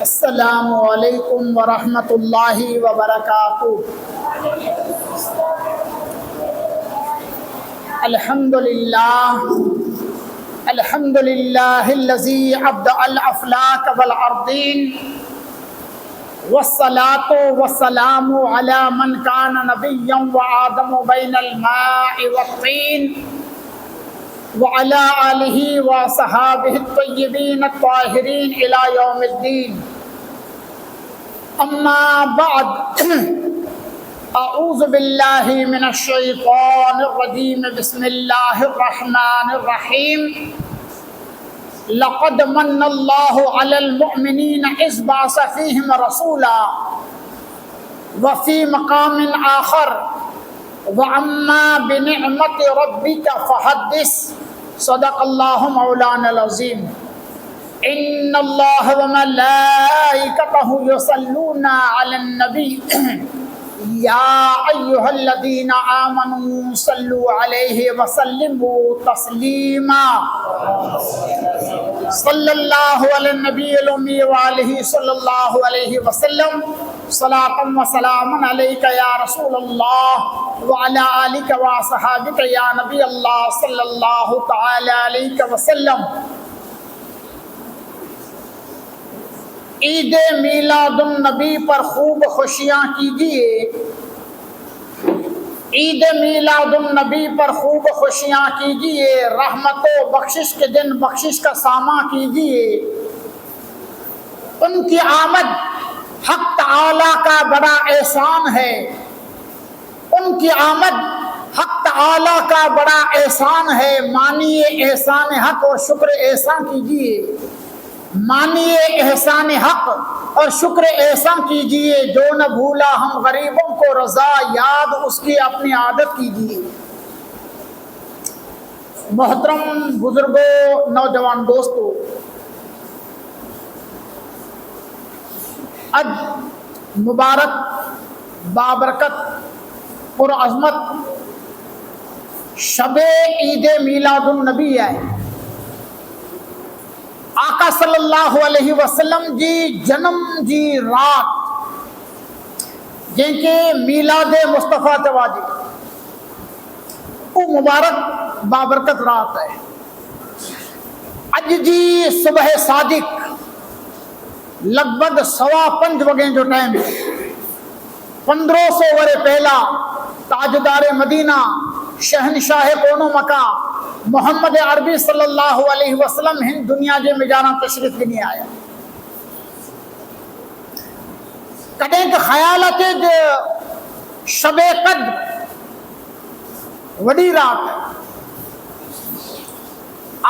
السلام علیکم ورحمۃ اللہ وبرکاتہ۔ الحمد للہ الذی ابدع الافلاک والارضین والصلاة والسلام علی من کان نبیا وآدم بین الماء والطین وعلى آلہ وصحابہ الطیبین الطاہرین الی یوم الدین۔ اما بعد، اعوذ باللہ من الشیطان الرجیم، بسم اللہ الرحمن الرحیم۔ لقد من اللہ علی المؤمنین اذ بعث فیہم رسولا وفی مقام آخر وَأَمَّا بِنِعْمَةِ رَبِّكَ فَحَدِّثْ۔ صدق اللہ مولانا العظیم۔ ان اللہ وملائکتہ یصلون علی النبی یا ایھا الذین آمنوا صلوا علیہ وسلموا تسلیما۔ صلی اللہ علی النبی الامی وآلہ صلی اللہ علیہ وسلم۔ صلاۃ و سلام علیک یا رسول اللہ وعلی آلک وصحابک یا نبی اللہ صلی اللہ تعالی علیہ وسلم۔ عید میلاد النبی پر خوب خوشیاں کیجیے، عید میلاد النبی پر خوب خوشیاں کیجیے، رحمت و بخشش کے دن بخشش کا ساماں کیجیے۔ ان کی آمد حق تعالی کا بڑا احسان ہے، ان کی آمد حق تعالی کا بڑا احسان ہے۔ مانیے احسان حق اور شکر احسان کیجیے، مانیے احسان حق اور شکر احسان کیجیے۔ جو نہ بھولا ہم غریبوں کو رضا، یاد اس کی اپنی عادت کیجیے۔ محترم بزرگوں، نوجوان دوستو، آج مبارک بابرکت پرعظمت شب عید میلاد النبی ہے۔ آقا صلی اللہ علیہ وسلم جی جنم جی رات جن کے میلاد مصطفیٰ تواجی وہ مبارک بابرکت رات ہے۔ اج جی صبح صادق لگ بھگ 5:15 وگے جو ٹائم ہے، 1500 ورے پہلا تاجدار مدینہ شہنشاہ کونو مکہ محمد عربی صلی اللہ علیہ وسلم ہند دنیا جے میں جانا تشریف نہیں آیا۔ کدیں کہ خیالت شب قدر وڈی رات ہے۔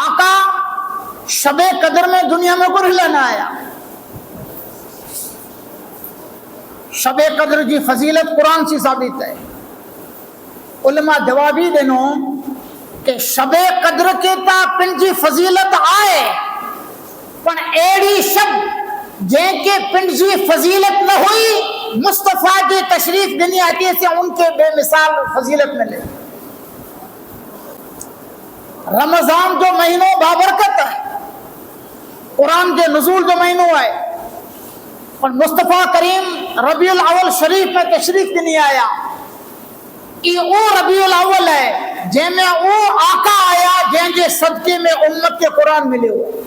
آقا شب قدر میں دنیا میں کو لینا آیا۔ شب قدر جی فضیلت قرآن سے ثابت ہے۔ علماء جوابی دینو کہ شب قدر کے تا پنجی فضیلت آئے پن ایڑی شب جن کے پنجی فضیلت نہ ہوئی، مصطفیٰ کی تشریف دنیا آتی سے ان کے بے مثال فضیلت ملے۔ رمضان جو مہینوں بابرکت ہے، قرآن کے نزول جو مہینوں ہے، پر مصطفیٰ کریم ربیع الاول شریف میں تشریف دنیا آیا۔ یہ او ربیع الاول ہے جن میں او آقا آیا جن کے صدقے میں امت کے قرآن ملے ہوئے۔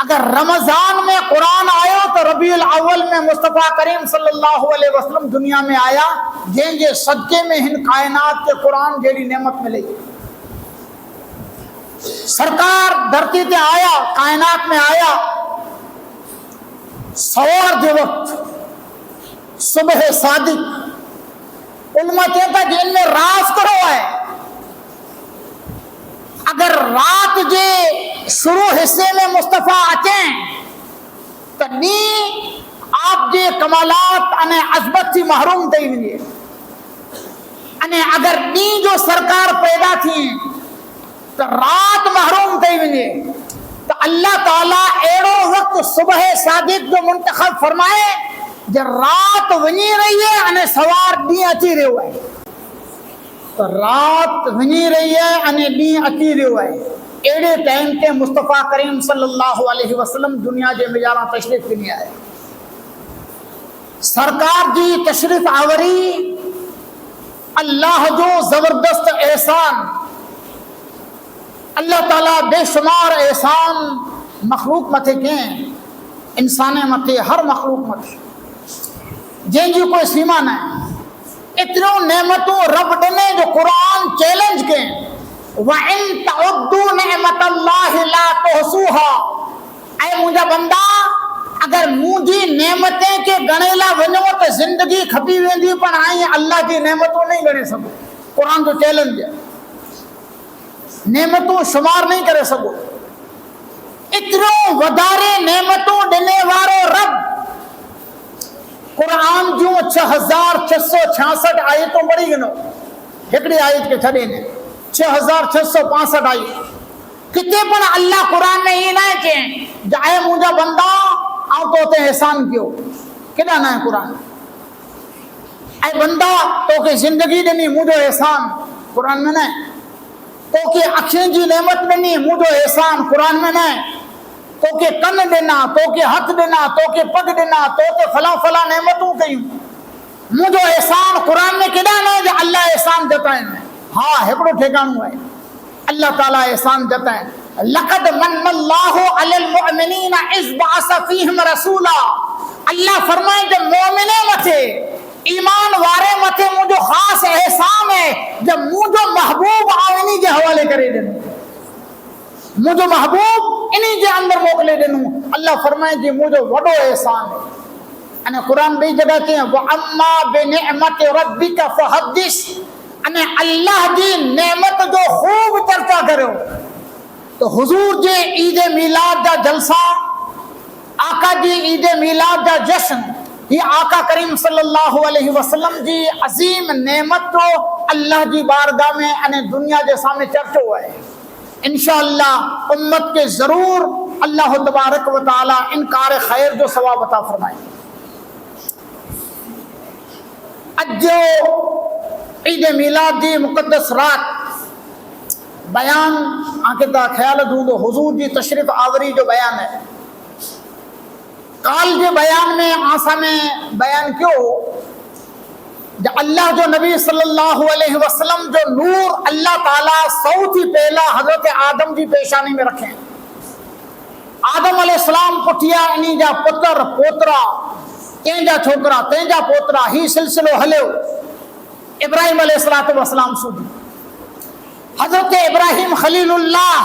اگر رمضان میں قرآن آیا تو ربیع الاول میں مصطفیٰ کریم صلی اللہ علیہ وسلم دنیا میں آیا جن کے صدقے میں ہن کائنات کے قرآن جیڑی نعمت ملے۔ سرکار دھرتی تے آیا، کائنات میں آیا، سوار جو وقت صبح صادق علماء کہتا جن میں راز کرو ہے۔ اگر رات جے شروع حصے میں مصطفیٰ آچیں تو نی آپ جے کمالات انہیں عظمت سے محروم دیں گے۔ انہیں اگر نی جو سرکار پیدا تھی تو رات محروم دیں گے، تو اللہ تعالیٰ ایڑو وقت صبح صادق جو منتخب فرمائے جب رات ونی رہی ہے انہیں سوار نی اچھی رہے ہوئے، تو رات ونی رہی ہے انہیں نی اچھی رہے ہوئے۔ एड़े टाइम ते मुस्तफ़ा करीम सल्लल्लाहु अलैहि वसल्लम दुनिया जे मिजारा तशरीफ नहीं आए। सरकार जी तशरीफ आवरी अल्लाह जो जबरदस्त एहसान, अल्लाह ताला बेशुमार एहसान मखलूक मथे कहें, इंसान मथे, हर मखलूक मथे, जंहिंजी कोई सीमा न आहे। एतिरियूं नेमतूं रब ॾिने जो क़ुरान चैलेंज कयईं, वइन तउद्दू निअमतल्लाहि ला तुहसूहा, ऐं मुंहिंजा बंदा अगर मुंहिंजी नेमतें खे गणे ला वञो त ज़िंदगी खपी वेंदी, पर ऐं अल्लाह जी नेमतूं नहीं गणे सघो। क़ुरान जो चैलेंज आहे, नेमतूं शुमार नहीं करे सघो। एतिरियूं वधारे नेमतूं ॾिने वारो रब क़ुरान जूं 6666 आयतूं पढ़ी गिनो, हिकिड़ी आयत खे छॾे ॾे 6665 आयत। किथे पण अल्लाह क़ुरान में ईअं न आहे चई जाए मुंहिंजा बंदा ऐं तो ते एहसान कयो, केॾा न आहे क़ुरान। ऐं बंदा तोखे ज़िंदगी ॾिनी, मुंहिंजो एहसान, क़ुरान में न आहे। तोखे अखियुनि जी नेमत ॾिनी, मुंहिंजो एहसान, क़ुरान में न आहे। तोखे कन ॾिना, तोखे हथ ॾिना, तोखे पग ॾिना, तोखे फलां फलां नेमतूं कयूं, मुंहिंजो एहसान। क़ुरान में केॾा न आहे जो अल्लाह एहसान जताइनि। हाँ, हिकिड़ो ठिकाणो आहे, अल्लाह ताला एहसान जताइनि, लक़द मन्नल्लाहु अलल मुअमिनीना इज़ बअस फ़ीहिम रसूला। अल्लाह फरमाए जो मोमिने मथे, ईमान वारे मथे मुंहिंजो ख़ासि एहसान है जब मुंहिंजो महबूब आऊं इन्ही जे हवाले करे ॾिनो, मुंहिंजो महबूब इन्ही जे अंदर मोकिले ॾिनो। अल्लाह फरमाए जी मुंहिंजो वॾो एहसान है। अने क़ुरान ॿी जॻह ते व अम्मा बिनिअमति रब्बिका फहदिस, अने अल्लाह जी नेमत जो खूब चर्चा करियो। तो हुजूर जे ईद मीलाद जा जलसा, आका जी ईद मीलाद जा जश्न, ये आका करीम सल्लल्लाहु अलैहि वसल्लम जी अजीम नेमत जो अल्लाह जी बारगाह में अने दुनिया के सामने चर्चो है। इंशाअल्लाह उम्मत के जरूर अल्लाह तबारक व तआला इनकार खैर जो सवाब अता फरमाए। अजो ईद मीलाद जी मुक़द्दस रात बयान आके ता ख्याल दूंदो, हुजूर जी तशरीफ आवरी जो बयान है। काल के बयान में आसा में बयान क्यों जो अल्लाह जो नबी सल्लल्लाहु अलैहि वसल्लम जो नूर अल्लाह ताला सौथी पहला हजरत आदम की पेशानी में रखे। आदम अलैहिस्सलाम पुठिया इन्हीं जा पुत्र पोतरा, तंहिंजा छोकरा, तंहिंजा पोतरा, ही सिलसिलो हलियो इब्राहिम अलैहिस्सलाम सूदी। हजरत इब्राहिम खलीलुल्लाह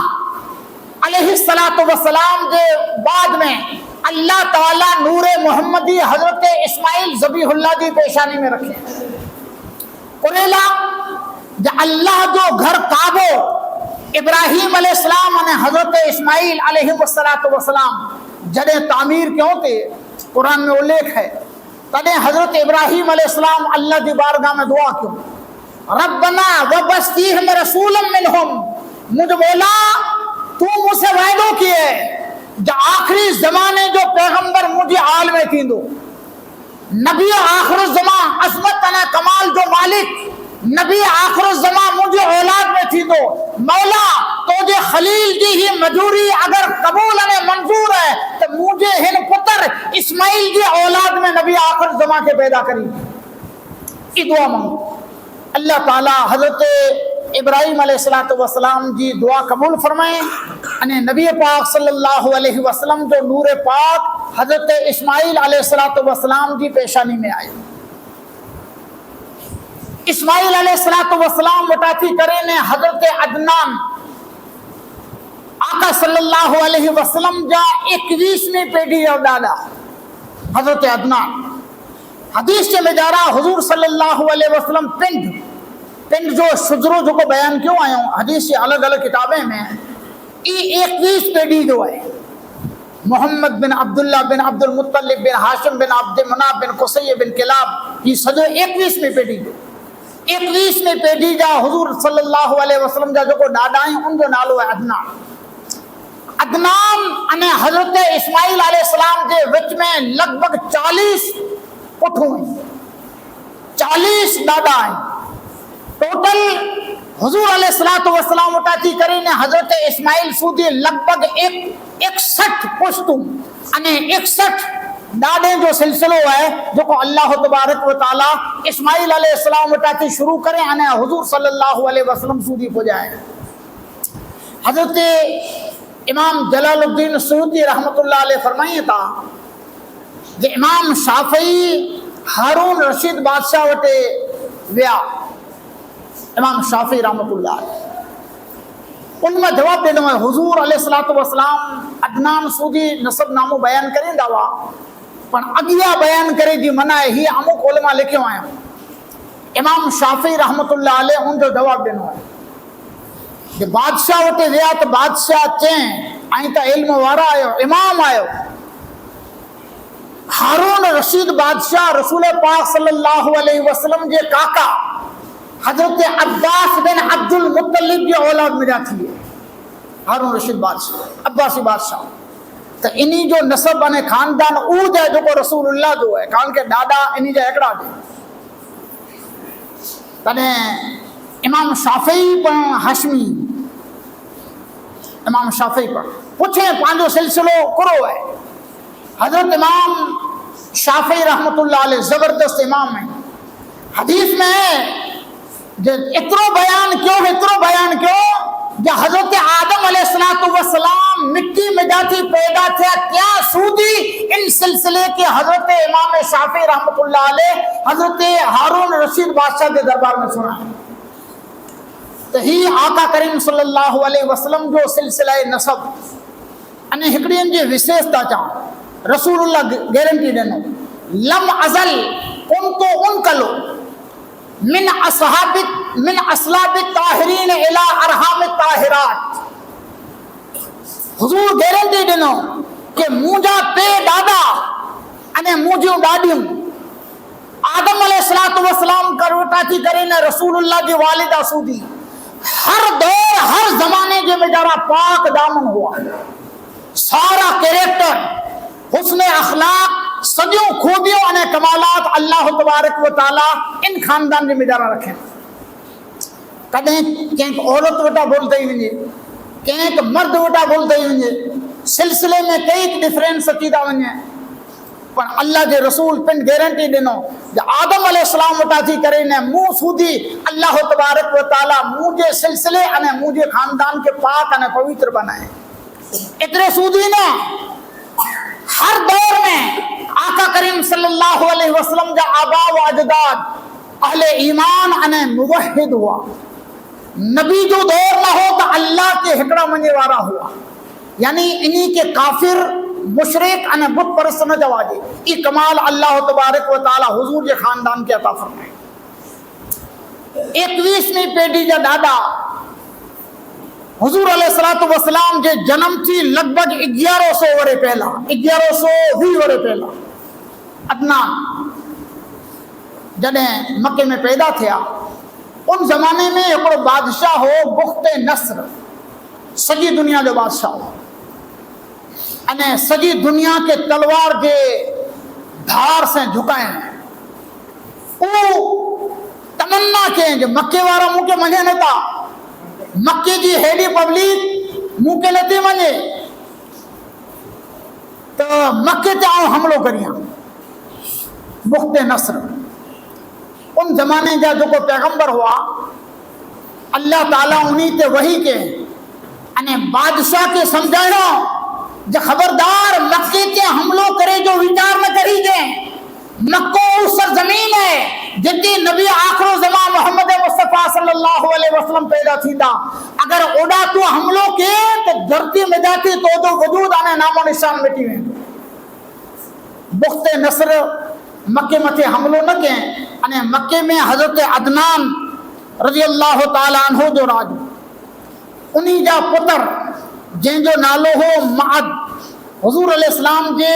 अलैहिस्सलातु वस्सलाम के बाद में अल्लाह ताला नूरे मोहम्मदी हजरत इस्माइल ज़बीहुल्लाह की पेशानी में रखे। कुरेला जो अल्लाह जो घर काबो इब्राहिम अलैहिस्सलाम ने हजरत इस्माइल अलैहिस्सलातु वस्सलाम जड़े तामीर क्यों थे, कुरान में उल्लेख है। तने हजरत इब्राहिम अलैहिस्सलाम अल्लाह की बारगाह में दुआ क्यों, रब्बना वबस्तीहिम रसूलन मिनहुम, मुझ मौला तू मुझसे वायदो किए जो आखिरी जमाने जो पैगंबर मुझे आल में थी दो, नबी आखिर जमा अजमत अना कमाल जो मालिक नबी आखिर जमा मुझे औलाद में थी दो। मौला तो जे खलील जी ही मजूरी अगर कबूल अने मंजूर है तो मुझे हिन पुत्र इस्माइल जी औलाद में नबी आखिर जमा के पैदा करी। ई दुआ मांगो, अल्लाह ताला हजरत इब्राहिम अलैहिस्सलातु वस्सलाम जी दुआ कबूल फरमाए अने नबी पाक सल्लल्लाहु अलैहि वसल्लम जो नूर पाक हजरत इस्माइल अलैहिस्सलातु वस्सलाम जी पेशानी में आए। इस्माइल अलैहिस्सलातु वस्सलाम मुताफी करे ने हजरत अदनान आका सल्लल्लाहु अलैहि वसल्लम जा 21वीं पीढ़ी जो दादा हजरत अदनान। हदीस के में जा रहा हुजूर सल्लल्लाहु अलैहि वसल्लम पिंड जो शुजरो जो को बयान क्यों आयो हदीस की अलग अलग किताबें में 21 पीढ़ी जो है मोहम्मद बिन अब्दुल्ला बिन अब्दुल मुत्तलिब बिन हाशिम बिन अब्द मनाफ बिन कुसैय बिन किलाब ये सजो 21वीं पीढ़ी जो 21वीं पीढ़ी जा हुजूर सल्लल्लाहु अलैहि वसल्लम जा जो को दादा है उनजो नालो है अदनान। अदनान अने हजरत इस्माइल अलैहिस्सलाम के विच में लगभग 40 पुठू हैं, 40 दादा हैं। टोटल حضور علیہ الصلوۃ والسلام اٹھا تھی کرین حضرت اسماعیل سودی لگ بھگ 61 پشتوں અને 61 ॾाॾे जो सिलसिलो आहे जेको अल्लाह तबारक व ताला इस्माइल अलैहिस्सलाम वटां थी शुरू करे अने हुजूर सल्लल्लाहु अलैहि वसल्लम सूदी पुॼाए। हज़रत इमाम जलालुद्दीन सुयूती रहमतुल्लाह अलैह फरमाइनि था जे इमाम शाफ़ी हारून रशीद बादशाह वटि विया, इमाम शाफ़ी रहमतुल्लाह अलैह उनमें जवाब ॾिनो आहे हुजूर अलैहिस्सलातु वस्सलाम अदनान सूदी नसब नामो बयान करींदा हुआ पण अॻियां बयान करे जी मना आहे हीअ अमुक उलमा लिखियो आहिनि। इमाम शाफ़ी रहमतुल्लाह अलैह उनजो जवाब ॾिनो आहे जे बादशाह वटि विया त बादशाह चई ऐं त इल्म वारा आयो इमाम आयो। हारून रशीद बादशाह रसूल पाक सल्लल्लाहु अलैहि वसल्लम जे काका हजरत अब्बास बिन अब्दुल मुत्तलिब जी औलाद में जा थी हारून रशीद बादशाह अब्बासी बादशाह तो इन्हीं जो नसब अने खानदान ऊ है जो रसूलुल्लाह जो है कारण के ॾाॾा इन्हीं जा हिकिड़ा थे। तॾहिं इमाम शाफ़ी पण हाशमी इमाम शाफ़ी पण पुछे पंहिंजो सिलसिलो करो है। हजरत इमाम शाफ़ी रहमतुल्लाह अलैह ज़बरदस्त इमाम है। हदीस में है जो इतरो बयान क्यों जो हजरत आदम अलैहिस्सलातु वस्सलाम मिट्टी में जाती पैदा थे क्या सूदी इन सिलसिले के हजरत इमाम शाफ़ी रहमतुल्लाह अलैह हजरत हारून रशीद बादशाह के दरबार में सुना है। तो ही आका करीम सल्लल्लाहु अलैहि वसल्लम जो सिलसिला नसब अने हिकड़ी जी विशेषता चा रसूलुल्लाह गारंटी ॾिनो लम अज़ल कुंतु उनकलो मिन असलाबित ताहिरीन इला अरहाम ताहिरात। हुजूर गारंटी ॾिनो कि मुंहिंजा पे ॾाॾा अने मुंहिंजियूं ॾाॾियूं आदम अलैहिस्सलातु वस्सलाम कर वठा थी करे न रसूलुल्लाह जी वालिदा सूदी हर दौर हर जमाने जे बेचारा पाक दामन हुआ। सारा कैरेक्टर हुस्न अखलाक सॼियूं खूबियूं अने कमालात अल्लाह तबारक व ताला इन खानदान जे बेचारा रखे। कॾहिं कंहिं औरत वटां बोलते वञे कंहिं मर्द वटां बोलते वञे सिलसिले में कई डिफरेंस अची था वञे पर अल्लाह के रसूल पिन गारंटी ॾिनो आदम अलैहिस्सलाम वटां थी करे ने मुंह सूदी अल्लाह तबारक व ताला मुंहिंजे सिलसिले अने मुंहिंजे खानदान के पाक अने पवित्र बनाए। इतने सूदी न हर दौर में आका करीम सल्लल्लाहु अलैहि वसल्लम जा आबा व अजदाद अहले ईमान अने मुवहिद हुआ। नबी जो दौर न हो तो अल्लाह के हिकड़ा मञे वारा हुआ यानी इन्हीं के काफिर मुशरिक अने बुत परस्त न जवाजे। ई कमाल अल्लाह तबारक व ताला हुजूर के खानदान के अता फरमाए। 21वीं पीढ़ी जा ॾाॾा हुजूर अलैहिस्सलातु वस्सलाम जे जन्म थी लगभग 1100 वरे पहला 1120 वरे पहला अदनान जॾहिं मके में पैदा थिया उन ज़माने में हिकिड़ो बादशाह हो बुख्ते नस्र सॼी दुनिया जो बादशाह हो अने सॼी दुनिया के तलवार के धार से झुकाइण तमन्ना कयईं जो मके वारा मूंखे मञे नथा मक्के की हेडी पब्लिक मुंह के नथी मञे तो मक्के ते आऊं हमलो करियां। बुख्ते नस्र उन जमाने जा जो पैगंबर हुआ अल्लाह ताला उन्हीं ते वही के अने बादशाह के समझायो जो खबरदार मक्के ते हमलो करे जो विचार न करी जे मक्को सरजमीन है जिते नबी आखिरो ज़मा मोहम्मद मुस्तफा सल्लल्लाहु अलैहि वसल्लम पैदा थींदा अगर ओडा तू हमलो के तो धरती में जाती तो वजूद आने नामो निशान मिटी वेंदो। बुख्ते नस्र मक्के मथे हमलो न के अने मक्के में हजरत अदनान रज़ी अल्लाह ताला अन्हु जो राज उन्हीं जा पुत्र जंहिंजो नालो हो मअद हुजूर अलैहिस्सलाम जे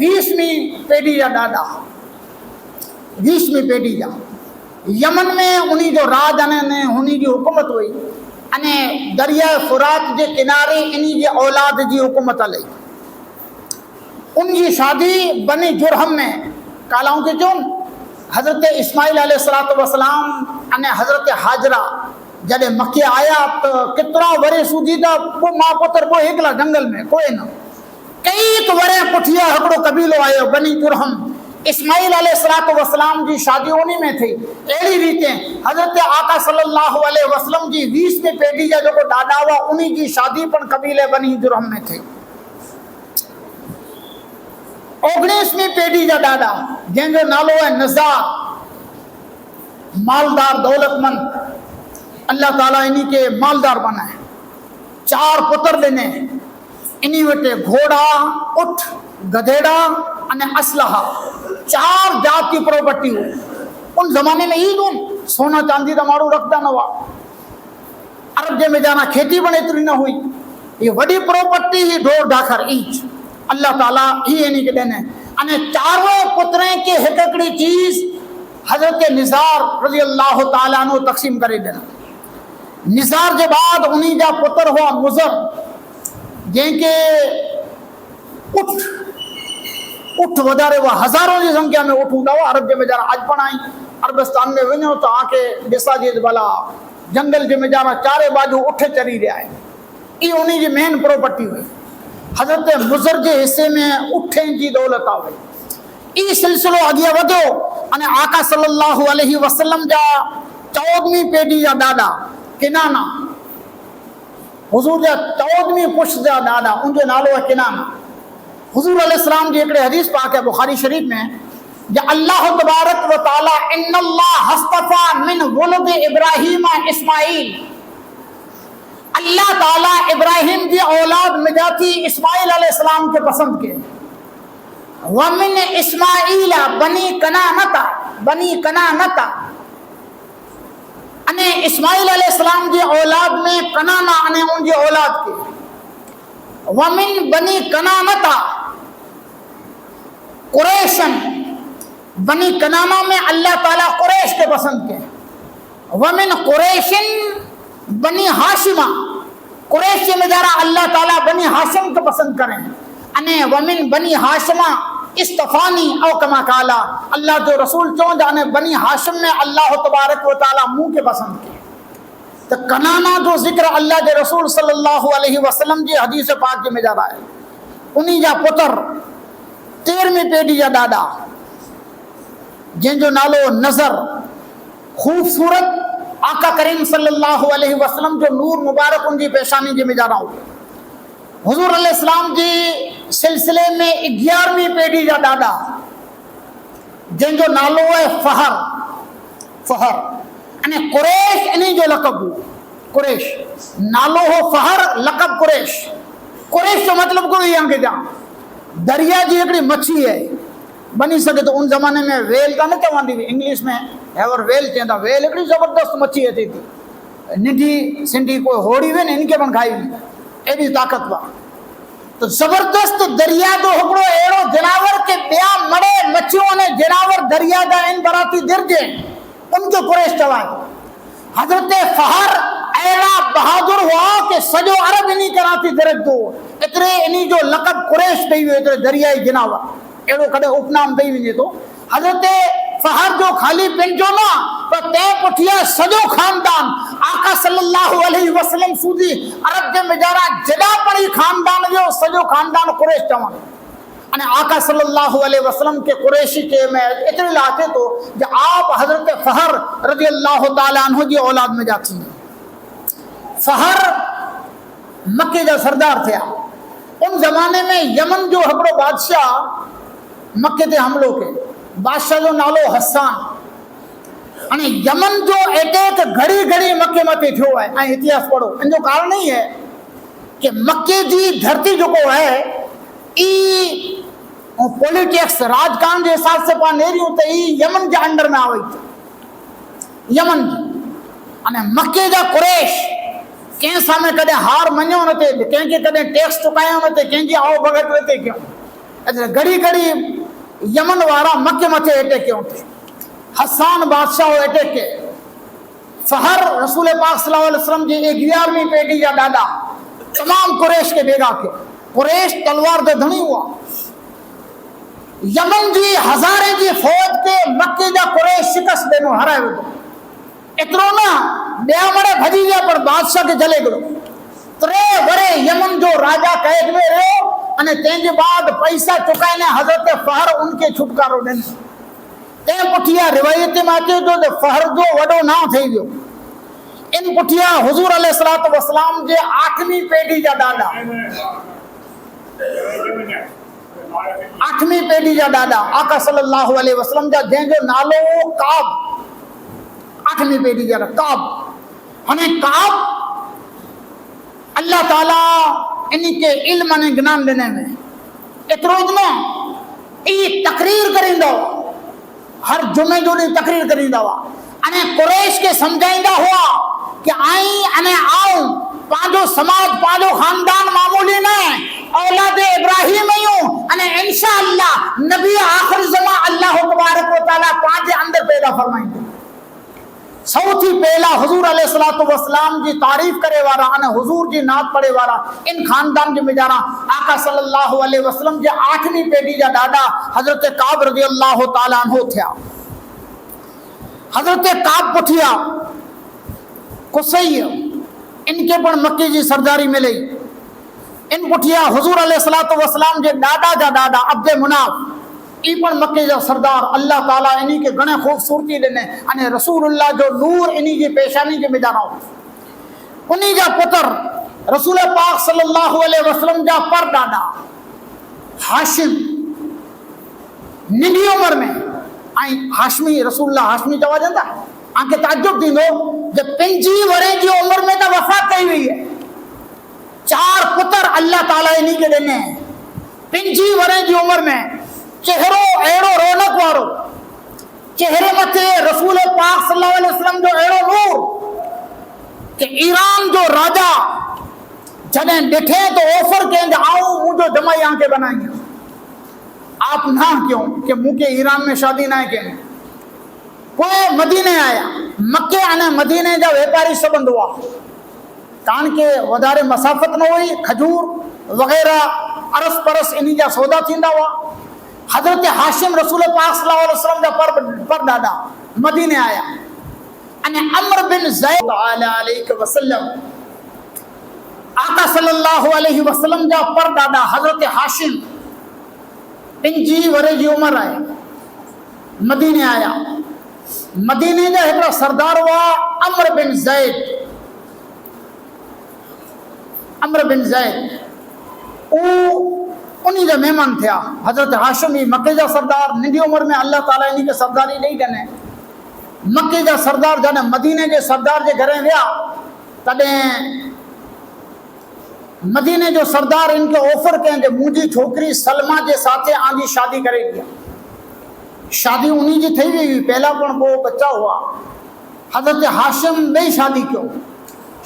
20वीं पीढ़ी जा ॾाॾा 20वीं पीढ़ी जा यमन में उन्हीं जो राज अने उन्हीं जी हुकूमत हुई अने दरिया फुरात के किनारे इन्हीं जी औलाद जी हुकूमत हले। उनकी शादी बनी जुरहम में कालाऊं के चुन हजरत इस्माइल अलैहिस्सलातु वस्सलाम अने हजरत हाजरा جڏहिं मके आया त केतिरा वरे सूजी त पोइ माउ पुत्र पोइ हिकिड़ा जंगल में कोई न कई वरे पुठियां हिकिड़ो कबीलो आयो बनी जुरहम इस्माइल अलैहिस्सलातु वस्सलाम जी शादी उन्हीं में थी। अहिड़ी रीते हज़रत आका सल्लल्लाहु अलैहि वसल्लम जी 20वीं पीढ़ी जा जेको ॾाॾा हुआ उन्हीं जी शादी पण कबीले बनी जुरहम में थी। 19वीं पीढ़ी जा ॾाॾा जंहिंजो नालो आहे नज़ार, मालदार दौलतमंद, अल्लाह ताला इन्हीं के मालदार बनाए, 4 पुत्र ॾिने, इन्हीं वटि घोड़ा, उठ, गधेड़ा अने असलहा 4 जात की प्रॉपर्टी हुई। उन ज़माने में ई सोना चांदी तो माण्हू रखदा न हुआ। अरब जे में जाना खेती पण एतिरी न हुई। ये वॾी प्रॉपर्टी ही ढोर ढाखर ईच अल्लाह ताला ही इन्हीं के ॾिने। अने 4 पुत्रनि के हिकड़ी चीज़ हज़रत निज़ार रज़ी अल्लाह ताला अन्हु तक़सीम करे ॾिना। निज़ार जे बाद उन्हीं जा पुत्र हुआ मुज़र जंहिंखे उठ वधारे हुआ, हज़ारों की संख्या में उठ हूंदा हुआ। अरब जे में जरा अॼु पण आई अरबस्तान में वञो त आके ॾिसाजे भला जंगल जे में जरा चारे बाजू उठ चरी रहिया आहिनि। ई उन्हीं जी मेन प्रॉपर्टी हुई। हज़रत मुज़र जे हिस्से में उठनि जी दौलत हुई। ई सिलसिलो अॻियां वधियो अने आका सल्लल्लाहु अलैहि वसल्लम जा 14वीं पीढ़ी जा ॾाॾा किनाना, हुज़ूर जा 14वीं पुश्त जा ॾाॾा, उनजो नालो आहे किनाना। हुज़ूर अलैहिस्सलाम जी हिकिड़े हदीस पाक है बुखारी शरीफ में जो अल्लाह तबारक व तआला इन्नल्लाह हस्तफा मिन वलद इब्राहिम इस्माइल, अल्लाह ताला इब्राहिम की औलाद में जाती इस्माइल अलैहिस्सलाम के पसंद के। वमिन इस्माइल बनी कनानता अने इस्माइल अलैहिस्सलाम की औलाद में कनाना अने उनकी औलाद के। वमिन बनी कनानता कुरैशन, बनी कनाना में अल्लाह ताला कुरैश के पसंद के। वमिन कुरैशिन बनी हाशिमा, कुरैश में जरा अल्लाह ताला बनी हाशिम के पसंद करें। अने वमिन बनी हाशिमा इस्तफानी औ कमा काला, अल्लाह जो रसूल चौं जाने बनी हाशिम में अल्लाह तबारक व तआला मुंह के पसंद के। तो कनाना जो जिक्र अल्लाह के रसूल सल्लल्लाहु अलैहि वसल्लम जी हदीस पाक में जा रहा है। उन्हीं जा पुत्र 13वीं पीढ़ी जा ॾाॾा जंहिंजो नालो नज़र, खूबसूरत आका करीम सल्लल्लाहु अलैहि वसल्लम जो नूर मुबारक उनकी पेशानी जे में जा रहा हूँ। हुज़ूर अलैहिस्सलाम जी सिलसिले में 11वीं पीढ़ी जा ॾाॾा जंहिंजो नालो है फहर अने कुरैश इन्हीं जो लक़ब हो। कुरैश नालो हो फहर, लक़ब कुरैश। कुरैश जो मतलब कोई आगे जा दरिया जी हिकिड़ी मच्छी है बनी सके तो उन ज़माने में वेल का न चवंदी हुई, इंग्लिश में हैवर वेल चवंदा। वेल हिकिड़ी ज़बरदस्त मच्छी अचे थी, निंढी सिंधी कोई होड़ी हुई न इनके पण खाई हुई, एडी ताकतवर। तो ज़बरदस्त दरिया जो हिकिड़ो अहिड़ो जनावर के ॿिया मड़े मच्छियों ने जनावर दरिया जा इन बराती दिरजे उनके कुरैश चवाए। हजरत फहर अहिड़ा बहादुर हुआ कि सॼो अरब इन्हीं कराती दिरजदो, एतिरे इन्हीं जो लक़ब कुरैश ॾेई वियो, एतिरे दरियाई जनावर अहिड़ो कॾहिं उपनाम ॾेई वञे थो। हजरत फहर जो खाली पंहिंजो न पर तंहिं पुठियां सॼो खानदान आका सल्लल्लाहु अलैहि वसल्लम सूदी अरब जे मिजारा जॾा पड़ी खानदान जो सॼो खानदान कुरैश चवनि। अने आका सल्लल्लाहु अलैहि वसल्लम के कुरैशी के में एतिरे लाथे तो जो आप हजरत फहर रज़ी अल्लाह ताला अन्हु जी औलाद में जाती। फहर मक्के जा सरदार थिया। उन ज़माने में यमन जो हिकिड़ो बादशाह मक्के ते हमलो के, बादशाह जो नालो हसान। अने यमन जो अटैक घड़ी घड़ी मक्के मथे थियो है। इतिहास पढ़ो, इन जो कारण ही है कि मक्के जी धरती जो है ई पॉलिटिक्स राजकारण के हिसाब से पा नेरियूं तो ई यमन के अंडर में आवे थी। यमन अने मक्के जा कुरैश कंहिं सामने कदे हार मञो न थे, कंहिंखे कदे टैक्स चुकायो न थे, कंहिंजी आओ भगत न थे क्यों। घड़ी घड़ी यमन वारा मक्के मथे अटैक क्यों थे। हसान बादशाह अटैक के फहर रसूल पाक सल्लल्लाहु अलैहि वसल्लम जी 11वीं पीढ़ी जा ॾाॾा तमाम कुरैश के बेगा के। कुरैश तलवार जो धनी हुआ। यमन जी हज़ारे जी फौज के मक्के जा कुरैश शिकस्त देनो हराए वेठो। एतिरो न ॿिया वरे भॼी विया पर बादशाह खे झले गिरो। 3 वरे यमन जो राजा कैद में रहियो अने तंहिंजे बाद पैसा चुकाइने हज़रत फहर उनखे छुटकारो ॾिनो। तंहिं पुठियां रिवायत में अचे थो त फहर जो वॾो नाउ ठही वियो। इन पुठियां हुज़ूर अलैहिस्सलातु वस्सलाम जे 8वीं पीढ़ी जा ॾाॾा 8वीं पीढ़ी जा ॾाॾा आका सल्लल्लाहु अलैहि वसल्लम जा जंहिंजो नालो हो काब। 8वीं पीढ़ी जा काब। हाणे काब अल्लाह ताला इनके इल्म ने ज्ञान ॾिने में एतिरो न ई तकरीर करींदो हर जुमे जो ॾींहुं तकरीर करींदा हुआ। अने कुरैश के समझाईंदा हुआ कि आई अने आऊं पंहिंजो समाज पंहिंजो खानदान मामूली न औलाद इब्राहिम आहियूं अने इंशाअल्लाह नबी आखिर ज़मा अल्लाह तबारक व तआला पंहिंजे अंदर पैदा फरमाईंदो। सौथी पहला हुजूर अलैहिस्सलातु वस्सलाम जी तारीफ करे वारा अने हुजूर जी नात पढ़े वारा इन खानदान जे मिजारा आका सल्लल्लाहु अलैहि वसल्लम जे 8वीं पीढ़ी जा ॾाॾा हज़रत काब रज़ियल्लाहु ताला अन्हु थिया। हज़रत काब पुठिया कुसई इनके पण मक्के जी सरदारी मिली। इन पुठिया हुजूर अलैहिस्सलातु वस्सलाम जे ॾाॾा जा ॾाॾा अब्दे मुनाफ ई पण मक्के जा सरदार अल्लाह ताला इन्ही के घणे खूबसूरती ॾिने अने रसूलुल्लाह जो नूर इन्ही जी पेशानी जे मिजारा उन्ही जा पुत्र रसूल पाक सल्लल्लाहु अलैहि वसल्लम जा पर ॾाॾा हाशिम नंढी उम्र में आई हाशमी रसूलुल्लाह हाशमी चवा जंदा आंखे ताज्जुब थींदो जे 25 वरे जी उम्र में त वफ़ात कई हुई है। 4 पुत्र अल्लाह ताला इन्ही के ॾिने 25 वरे जी उम्र में। चेहरो अहिड़ो रौनक वारो चेहरे मथे रसूल पाक सल्लल्लाहु अलैहि वसल्लम जो अहिड़ो नूर कि ईरान जो राजा जॾहिं ॾिठे तो ऑफर कयईं आऊं मुंहिंजो जमाई आंखे बनाई आप ना क्यों कि मूंखे ईरान में शादी ना कयईं। पोइ मदीने आया। मक्के अने मदीने जा व्यापारी संबंध हुआ कारण के वधारे मसाफ़त न हुई खजूर वग़ैरह अरस परस इन्ही जा सौदा थींदा हुआ। हजरत हाशिम रसूल पाक सल्लल्लाहु अलैहि वसल्लम जा पर ॾाॾा मदीने आया अने अम्र बिन ज़ैद अलैहि वसल्लम आका सल्लल्लाहु अलैहि वसल्लम जा पर ॾाॾा हजरत हाशिम 25 वरे जी उम्र आहे मदीने आया। मदीने जा हिकिड़ा सरदार हुआ अम्र बिन ज़ैद उन्हीं जा मेहमान थिया। हजरत हाशिम ही मक्के जा सरदार नंढी उम्र में अल्लाह ताला इन्ही के सरदारी ॾेई ॾिने। मक्के जा सरदार जॾहिं मदीने जे सरदार जे घरे विया तॾहिं मदीने जो सरदार इनके ऑफर कयईं मुंहिंजी छोकिरी सलमा जे साथे आंजी शादी करे ॾिया। शादी उन्हीं जी थी हुई पहला पण वो बच्चा हुआ। हजरत हाशिम ॿई शादी कयो।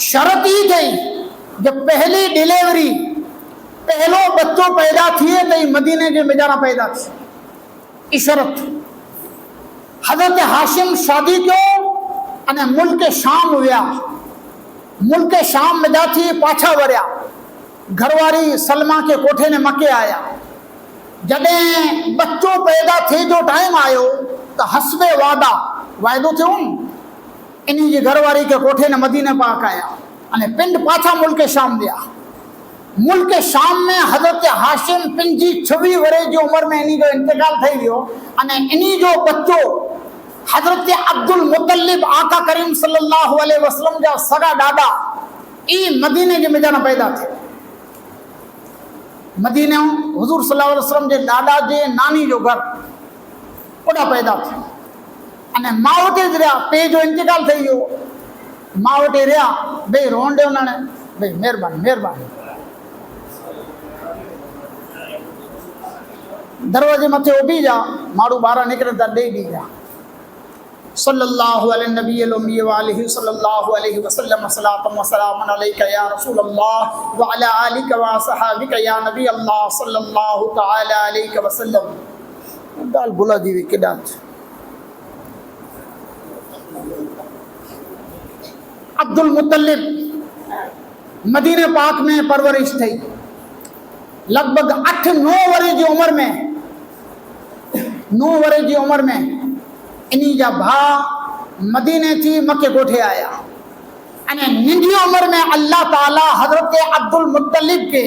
शर्त ही थी जब पहली डिलीवरी पहलो बच्चो पैदा थिए तो मदीने के मिजारा पैदा थी शरत। हजरत हाशिम शादी क्यों अने मुल्क शाम विया। मुल्क शाम में जा थी पाछा वरिया। घरवारी सलमा के कोठे ने मके आया। जॾहिं बच्चो पैदा थे जो टाइम आयो तो हसबे वायदो थियो इन्हीं जी घरवारी के कोठे ने मदीने पाक आया अने पिंड पाछा मुल्क शाम दिया। मुल्क शाम में हजरत हाशिम 26 वरे जी उम्र में इन्हीं जो इंतकाल थी वियो अने इन्हीं जो बच्चो हजरत अब्दुल मुतलिब आका करीम सल्लल्लाहु अलैहि वसल्लम जा सगा ॾाॾा ई मदीने के मिजाना पैदा थे। मदीने हुजूर सल्लल्लाहु अलैहि वसल्लम जे ॾाॾा जे नानी जो घर ओॾा पैदा थे अने मां वटि रहिया। पे जो इंतकाल थी वियो मां वटि रहिया। भई रोन ॾियो न भई महिरबानी दरवाजे मथे उभी जा माण्हू ॿाहिरां निकिरनि था ॾेई ॾीजा। सल्लल्लाहु अलैहि नबी उम्मी व आलिहि सल्लल्लाहु अलैहि वसल्लम सलातम व सलामन अलैका या रसूल अल्लाह व अला आलिका व असहाबिका या नबी अल्लाह सल्लल्लाहु तआला अलैहि वसल्लम। गाल भुला जी केॾा अब्दुल मुतलिब मदीने पाक में परवरिश थी। लगभग 8-9 वरे जी उम्र में 9 वरे जी उम्र में इन्हीं जा भा मदीने थी मके कोठे आया। अने निंढी उम्र में अल्लाह ताला हजरत अब्दुल मुत्तलिब के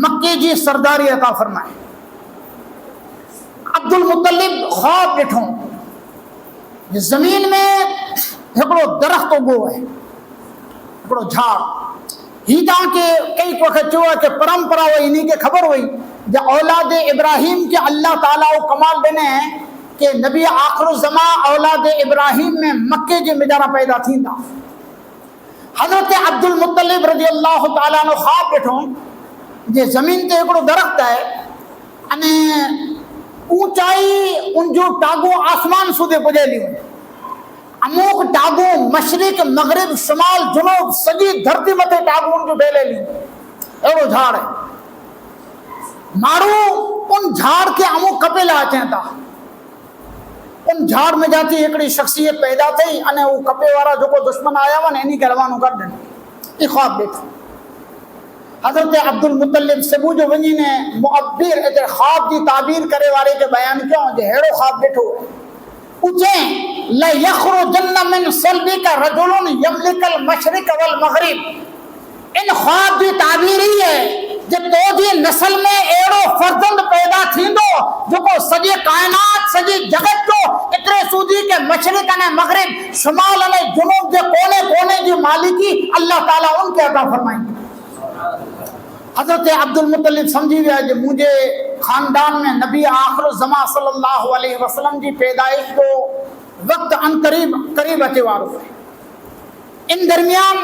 मक्के जी सरदारी अता फरमाए। अब्दुल मुत्तलिब ख्वाब ॾिठो ज़मीन में हिकिड़ो दरख़्त उगो आहे, हिकिड़ो झाड़। ही तव्हांखे कई वक़्तु चयो आहे कि परंपरा हुई, इन खे ख़बर हुई जो औलाद इब्राहिम के अल्लाह ताला वो कमाल ॾिने कि नबी आख़िर ज़मा औलाद इब्राहिम में मक्के जे मिजारा पैदा थींदा। हज़रत अब्दुल मुत्तलिब रज़ी अल्लाह ताला नो ख्वाब ॾिठो जे ज़मीन ते हिकिड़ो दरख़्त आहे अने ऊंचाई उनजो टागो आसमान सुधे पुॼेलियूं, अमुक टागो मशरिक मगरिब शुमाल जुनूब सॼी धरती मथे टागो उनजो फैलियलियूं, अहिड़ो झाड़ आहे। माण्हू उन झाड़ खे अमुक कपेला अचनि था। उन झाड़ में जाती हिकिड़ी शख़्सियत पैदा थी अने उहो कपे वारा जेको दुश्मन आया हुआ न इन खे रवानो कर ॾिनो। ई ख्वाब ॾिठो हज़रत अब्दुल मुत्तलिब सुबुह जो वञी ने मुअब्बिर इते ख्वाब जी ताबीर करे वारे खे बयान कयो जे अहिड़ो ख्वाब ॾिठो उचे ला यखरुजन्न मिन सल्बिका रजुलन यमलिकल मशरिक वल मगरिब। इन ख्वाब जी ताबीर ही है जे तोजी नस्ल में अहिड़ो फर्जंद पैदा थींदो जेको सॼे कायनात सॼी जगत जो एतिरे सूदी के मशरिक अने मगरिब शुमाल अने जुनूब जे कोने कोने जी मालिकी अल्लाह ताला उनके अता फरमाईंदो। हज़रत अब्दुल मुत्तलिब समझी विया जे मुंहिंजे ख़ानदान में नबी आख़िर ज़मा सल्लल्लाहु अलैहि वसल्लम जी पैदाइश जो वक़्तु करीब अचे वारो आहे। इन दरमियान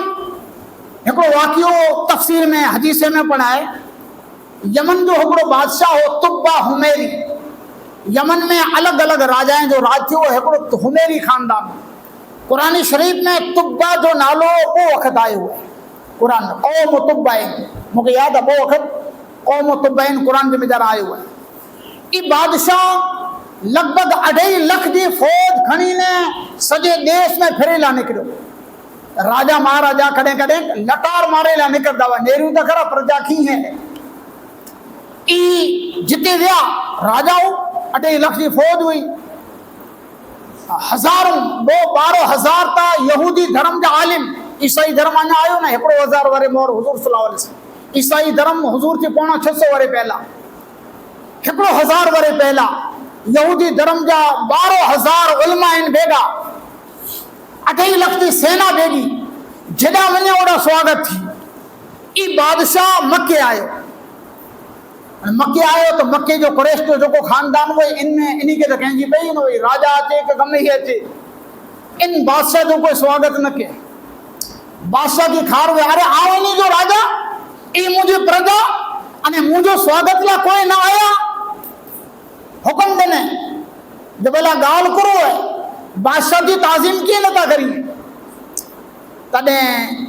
हिकिड़ो वाक़ियो तफ़सीर में हदीसे में पढ़ाए, यमन जो हिकिड़ो बादशाह हो तुब्बा हुमैरी। यमन में अलॻि अलॻि राजाउनि जो राज थियो, हिकिड़ो हुमैरी ख़ानदान। क़ुरान शरीफ़ में तुब्बा जो नालो ॿ वक़्तु आयो आहे क़ुरान क़ौम तुब्बाइन, मूंखे यादि आहे ॿ वक़्तु क़ौम तुब्बाइन क़ुरान जे मिजारा आयो आहे। ई बादशाह लॻभॻि 2.5 लख जी फ़ौज खणी ने सॼे देश में फिरेला निकिरियो। राजा महाराजा कॾहिं कॾहिं लटार मारे ला निकिरंदा हुआ, नेरियूं त खरा प्रजा कीअं है। ई जिते विया राजाओ 2.5 लख जी फ़ौज हुई, हज़ारों 12,000 ता यहूदी धर्म जा आलिम। ईसाई धर्म अञा आयो न, 1000 वारे मोहर हुज़ूर सल्लल्लाहु अलैहि वसल्लम। ईसाई धर्म हुज़ूर थी पौणा 600 वारे पहला, 1000 वारे पहला यहूदी धर्म जा 12,000 उलमा इन भेगा, 2.5 लख की सेना भेगी, जॾा वञे ओड़ा स्वागत थी। ई बादशाह मके आयो। मके आयो तो मके जो कुरैश जो जेको ख़ानदान हुई इनमें इन्ही के तो कंहिंजी पई न हुई, राजा अचे कि गम ही अचे, इन बादशाह जो कोई स्वागत न के। बादशाह की खार हुई, अरे आओ इन्ही जो राजा, ई मुझे प्रजा अने मुझो स्वागत ला कोई ना आया। हुक्म देने जब भला गाल करो है बादशाह की ताज़ीम कीअं नथा करिए। तॾहिं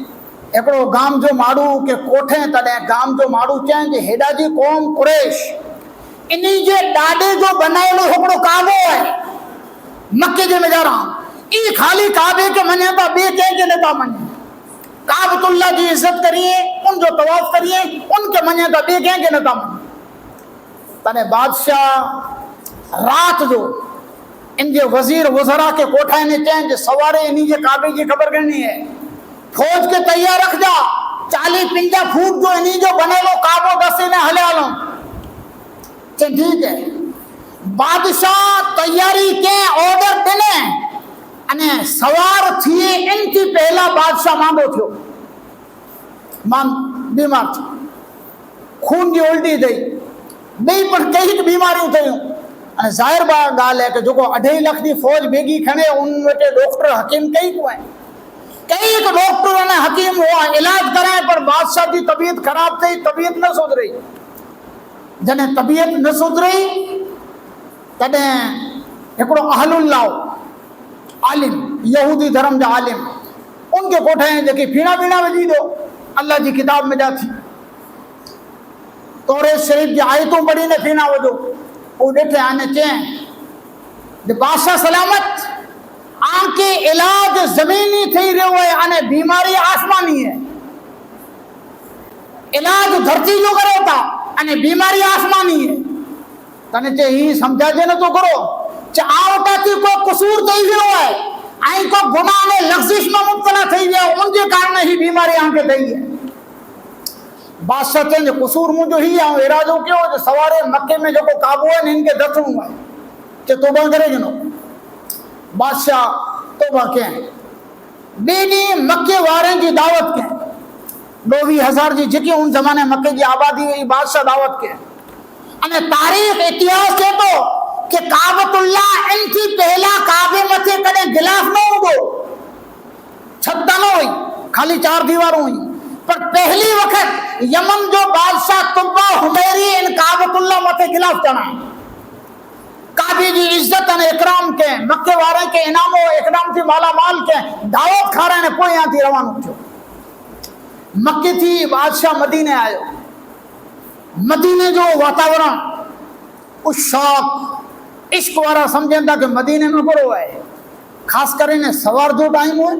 हिकिड़ो गाम जो माण्हू के कोठे, तॾहिं गाम जो माण्हू चयनि जे हेॾा जी क़ौम कुरैश इन्ही जे ॾाॾे जो बनायलो हिकिड़ो काबो आहे मके जे मिजारा, ई ख़ाली काबे के मञे था, ॿिए कंहिंखे नथा मञे। काबतुल्लाह जी इज़त करिए, उनजो तवाफ़ करिए, उनके मञे था, ॿिए कंहिंखे नथा मञे। तॾहिं बादशाह रात जो इनके वज़ीर वज़रा के कोठा ने चयनि जे सवारे इन्ही जे काबे की ख़बर करनी है, फौज के तैयार रख जा, 40-50 फुट जो इन्ही जो बनेलो काबो दसे ने हले हलो। ठीक है, बादशाह तैयारी के ऑर्डर देने अने सवार थिए इनकी पहला बादशाह मांदो थियो, बीमार थी, खून की उल्टी थी, ॿई पण कई बीमारियूं थियूं। ज़ाहिर ॻाल्हि है कि जो 2.5 लख की फौज भेगी खणे उन वटे डॉक्टर हकीम कई को है, कई डॉक्टर ने हकीम हुआ इलाज कराए, पर बादशाह की तबीयत खराब थी, तबीयत न सुधरी। जॾहिं तबीयत न सुधरी तॾहिं हिकिड़ो अहलुल्लाह आलिम, यहूदी धर्म जा आलिम, उनके कोठे जेके फीणा वीणा विझी दो अल्लाह की किताब में जा थी, तौरेत शरीफ की आयतूं पढ़ी ने फीणा वजो, वो ॾिठे आने चें बादशाह सलामत, आंके इलाज जमीनी थी रहो है अने बीमारी आसमानी है। इलाज धरती जो करे था अने बीमारी आसमानी है। तने चे ही समझाजे न तो करो चे आवटा थी को कसूर थी वियो है, ऐं को गुनाह ने लग़्ज़िश में मुब्तला थी वियो, उनके कारण ही बीमारी आंखे थई है। बादशाह चंद कसूर मुझो ही आ इरादो कियो जो सवारे मक्के में जो काबू है इनके दसणो है कि तौबा करे जनो। बादशाह तौबा कयं, ॿिए ॾींहुं मक्के वारनि जी दावत कयं। 20,000 जी जेकी उन ज़माने मक्के जी आबादी हुई, बादशाह दावत कयं। अने तारीख़ इतिहास चए थो कि काबतुल्ला इनकी पहला काबे मथे कॾहिं गिलाफ न हूंदो, छत न हुई, खाली 4 दीवारूं हुई। पर पहली वक्त यमन जो बादशाह तुब्बा हुमैरी इन काबतुल्ला मथे गिलाफ चढ़ाए, काबे जी इज्जत अने इकराम के, मक्के वारे के इनामो इकराम थी माला माल के दावत खाराने पोइ यहाँ थी रवानो थियो। मक्के थी बादशाह मदीने आयो। मदीने जो वातावरण उस शौक इश्क वारा समझनि था कि मदीने में बुरो है। ख़ासि करे ने सवार जो टाइम हो,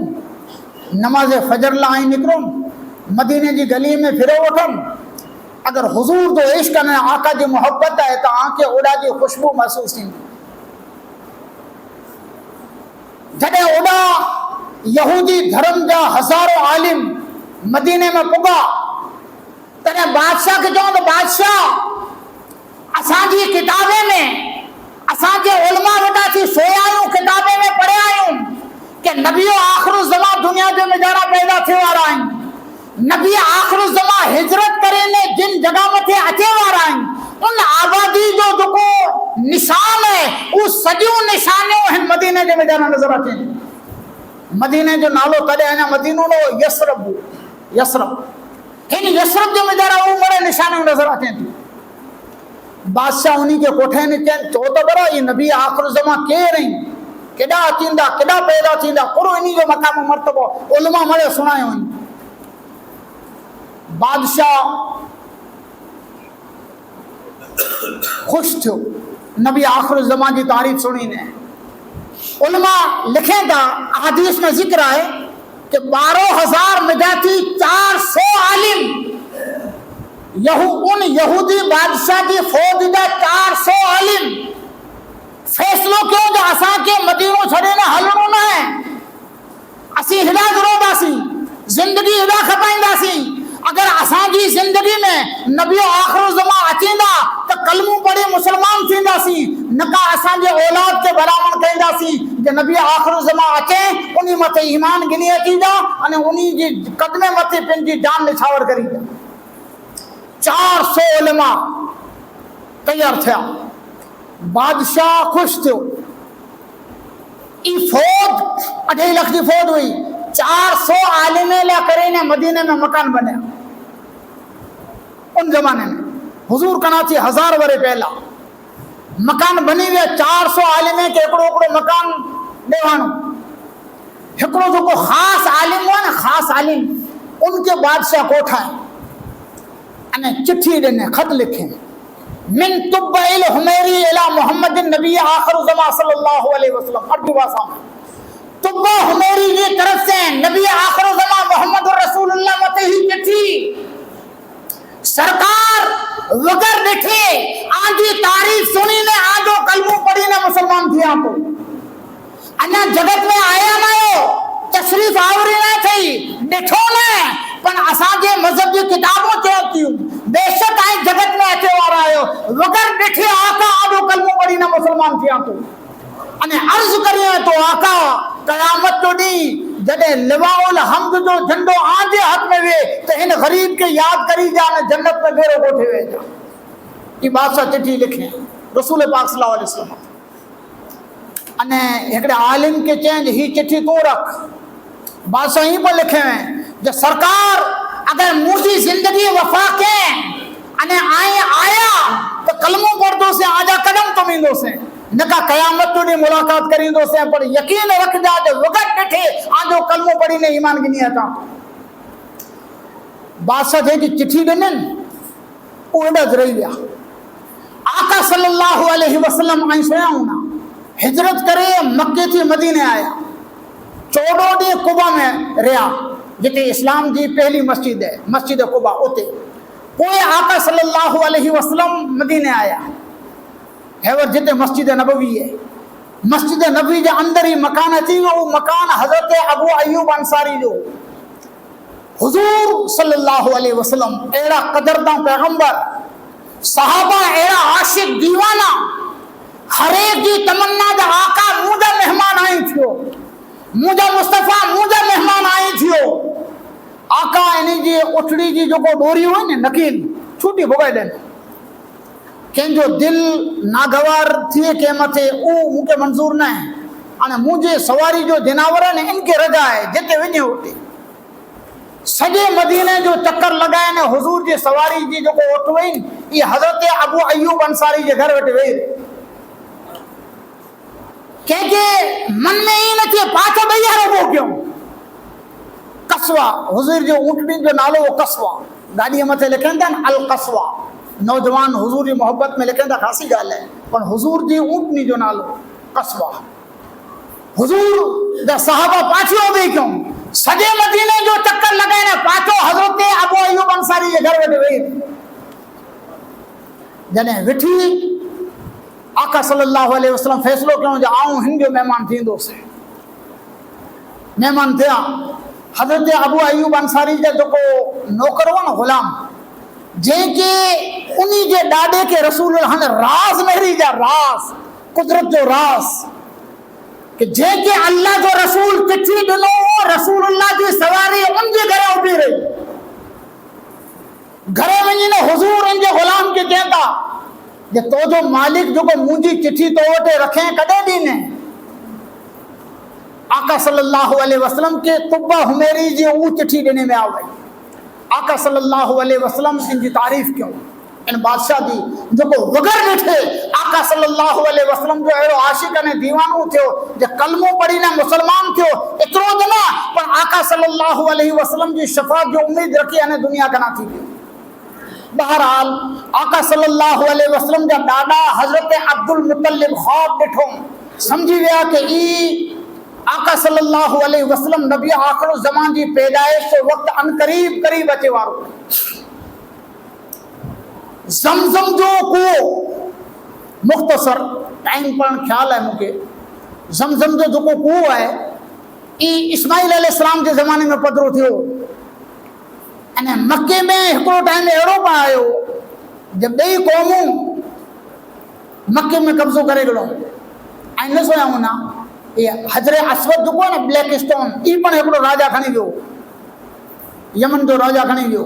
नमाज फजर लाइ निकिरो, मदीने जी गली में फिरो वठनि। अगर हुजूर जो इश्क ने आका जी मोहब्बत है तो आंखे ओॾा जी खुशबू महसूस थींदी। जॾहिं ओॾा यहूदी धर्म जा हज़ारों आलिम मदीने में पुगा, तॾहिं बादशाह खे चऊं त बादशाह असांजी किताबे में असांजे उलमा वॾा थी सोया आहियूं, किताबे में पढ़िया आहियूं कि नबियो आख़िर ज़मा दुनिया जो नज़ारा पैदा थिए वारा आहिनि। नबी आख़िर ज़मा हिजरत करे ने जिन जगह मथे अचे वारा आहिनि, उन आबादी जो जेको निशान है उहो सॼियूं निशानियूं हिन मदीने जे नज़ारा नज़र अचनि। मदीने जो नालो तॾहिं अञा मदीनो न हो, यसरब हो, यसरब। हिन यसरब जो नज़ारा उहो मड़े निशानियूं नज़र अचनि थियूं। बादशाह उन्हीं के कोठे ने चयनि, चओ त बरा ये नबी आख़िर ज़मा केर आहिनि, केॾा अचींदा, केॾा पैदा थींदा, पूरो इन्हीं जो मक़ाम मर्तबो उलमा मड़े सुणायो आहिनि। बादशाह खुश थियो नबी आख़िर ज़मा जी तारीफ़ सुनी ने। उलमा लिखें था, हदीस में जिक्र है कि 12,000 मिजाती 400 आलिम उन यहूदी बादशाह की फौज जा 400 आलिम फैसलो क्यों जो असा के मदीनो छड़े ना हलणो ना है, असी हिदा जरोदासी, जिंदगी हिदा खपाईंदासी। अगर असांजी जिंदगी में नबियो आख़िर ज़मा अचींदा तो कलमू पढ़ी मुसलमान थींदासी, न का असांजे औलाद के भलामण कईंदासी जे नबी आख़िर ज़मा अचे उन्हीं मथे ईमान गिनी अचींदा अने उन्हीं जी कदमे मथे पंहिंजी जान निछावर करींदा। 400 उलमा तैयार थिया। बादशाह खुश थियो। ई फौज 2.5 लाख की फौज हुई, 400 आलिमे ला करे ने मदीने में मकान बने। उन जमाने में हुजूर कना थी 1000 वरे पहला मकान बनी हुए। 400 आलिमे के एकड़ो मकान देवानो। एकड़ो जो खास आलिम हुआ ना, खास आलिम, उनके बादशाह कोठा अने चिट्ठी देने खत लिखे, मिन तुब्बइल हुमैरी इला मुहम्मदिन नबी आखिर ज़मा सल्लल्लाहु अलैहि वसल्लम। अरबी भाषा में तुब्बा हुमैरी की तरफ से नबी आखिर ज़मा मोहम्मद रसूलुल्लाह मते ही चिट्ठी। सरकार वगर दिखे आजी तारीफ सुनी ने, आजो कलमो पढ़ी ने मुसलमान थिया तो अन्ना जगत में आया ना हो, तशरीफ आवरी ना थी, देखो ने पण असांजे मजहब जी किताबों चवतियूं बेशक आई जगत में अचे वारा आयो, वगर दिखे आका आजो कलमो पढ़ी ने मुसलमान थिया तो अने अर्ज करियो तो आका कयामत तो दी जडे लिवाउल हम्द जो झंडो आजे हाथ में वे तो इन गरीब के याद करी जाने जन्नत में घेरो कोठे वे जा। ई बादशाह चिट्ठी लिखे रसूल पाक सल्लल्लाहु अलैहि वसल्लम अने एकड़े आलिम के चेंज ही चिट्ठी तू रख। बादशाह ही पर लिखे हैं जो सरकार अगर मुझी जिंदगी वफा के अने आया तो कलमो पढ़दो से आजा कदम तो मिलो से नका कयामत तो मुलाकात करींदो से, पर यकीन रख जा जो वक्त बैठे आजो कलमो पढ़ी ने ईमान गिनी था। बादशाह जे की चिट्ठी ॾिननि उड़ा रही विया। आका सल्लल्लाहु अलैहि वसल्लम आई सुयाऊं ना हिजरत करे मक्के थी मदीने आया। 14 ॾींहं कुबा में रहा जिते इस्लाम की पहली मस्जिद है, मस्जिद कुबा उते। पोइ आका सल्लल्लाहु अलैहि वसल्लम मदीने आया हैवर जिते मस्जिद नबवी है। مسجد نبی کے اندر ہی مکان اچی وہ مکان حضرت ابو ایوب انصاری جو حضور صلی اللہ علیہ وسلم اڑا قدردان پیغمبر صحابہ اڑا عاشق دیوانہ ہر ایک کی تمنا دا آقا مجھے مہمان آئی تھیو مجھے مصطفیٰ مجھے مہمان آئی تھیو آقا انہی جی اٹھڑی جی جو کو ڈوری ہوئی نے نکیل چھوٹی بھگائی دیں کہیں جو دل ناگوار تھے قیمت ہے او مجھے منظور نہ ہے انا مجھے سواری جو جناورہ نے ان کے رجا ہے جتے وجہ ہوتے سجے مدینے جو چکر لگائے نے حضور جی سواری جی جو کو اٹھوئی یہ حضرت ابو ایوب انصاری جے گھر وٹے وئی کہ من میں ہی نہ تھے پاچھو بھئی ہر وہ کیوں قصوہ حضور جو اونٹنی جو نالو وہ قصوہ گاڑی متے لکھیں دن القصوہ نوجوان حضور کی محبت میں لکھیں دا خاصی گال ہے پر حضور جی اونٹنی جو نالو قصوہ حضور دا صحابہ پاچھو بھی کیوں سجے مدینے جو چکر لگائے نا پاچھو حضرت ابو ایوب انصاری یہ گھر وٹے وئی جنہیں وٹھی آقا صلی اللہ علیہ وسلم فیصلو کیوں جو آؤں ہن جو مہمان تھیں دو سے مہمان تھیا حضرت ابو ایوب انصاری جے جو کو نوکر ہوا نا غلام جے کے انہی جے ڈاڈے کے رسول اللہ نے راز مہری جا راز قدرت جو راز کہ جے کہ اللہ جو رسول چٹھی دنو رسول اللہ کی سواری ان کے گھرے اٹھی رہی گھرے میں نے حضور ان کے غلام کے کہتا کہ تو جو مالک جو کو مجھے چٹھی تو اٹھے رکھیں کدے دینے آقا صلی اللہ علیہ وسلم کے طبہ ہمیری جی او چٹھی دینے میں آوئی آقا صلی اللہ علیہ وسلم ان کی تعریف کیوں ان بادشاہ دی جو کو وگر بیٹھے آقا صلی اللہ علیہ وسلم جو ہے عاشق نے دیوانوں تھے جو کلموں پڑھی نے مسلمان تھے اترو دنا پر آقا صلی اللہ علیہ وسلم جی شفاعت جو امید رکھی ہے دنیا کا نہ تھی بہرحال آقا صلی اللہ علیہ وسلم جب دادا حضرت عبد المطلب خواب ڈٹھوں سمجھی گیا کہ ای آقا صلی اللہ علیہ وسلم نبی آخر الزمان جی پیدائش تو وقت ان قریب قریب اچے وارو زمزم جو کو مختصر ٹائم پر خیال ہے مجھے زمزم جو کو ہے ای اسماعیل علیہ السلام کے زمانے میں پدرو تھے مکے میں ہکڑو ٹائم اڑو پا آئے جب بئی قوموں مکے میں قبضو کرے گڑو آئین سویا ہونا یہ حجر اسود جو کو نا بلیک اسٹون ای پن ہکڑو راجہ کھنی جو یمن جو راجہ کھنی جو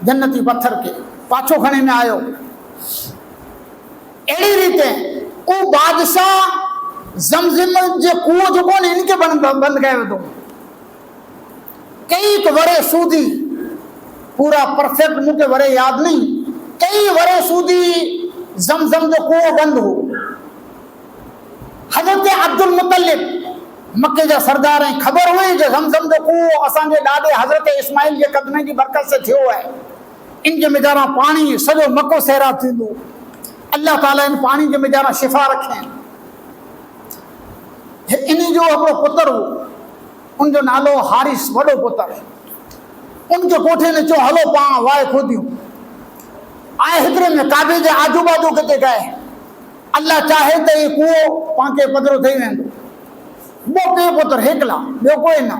جنتی پتھر کے پاچھو کھنے میں آئے ایڑی ریتے او بادشاہ زمزم جو کوہ جو کو نا ان کے بند گئے ہوئے دو کئی ورے سودی پورا پرفیکٹ مجھے ورے یاد نہیں کئی ورے سودی زمزم جو کو بند ہو حضرت عبد المطلب مکے جا سردار ہیں خبر ہوئی جو زمزم جو کو اسان جے ڈاڈے حضرت اسماعیل کے قدمے کی برکت سے تھیو ہے ان کے مجارہ پانی سجو مکو سہرا تھی دو اللہ تعالیٰ ان پانی کے مجارہ شفا رکھیں انہی جو اپنے پتر ہو ان جو نالو حارث وڈو پتر ان کے کوٹھے نے چو ہلو پاں وائے کھودیوں آئے ہدرے میں کعبے جے آجو باجو کتے گئے اللہ چاہے تو یہ کوہ پاں کے پدرو تھے ویندو وہ پے پتر ہیکلا بیو کوئی نہ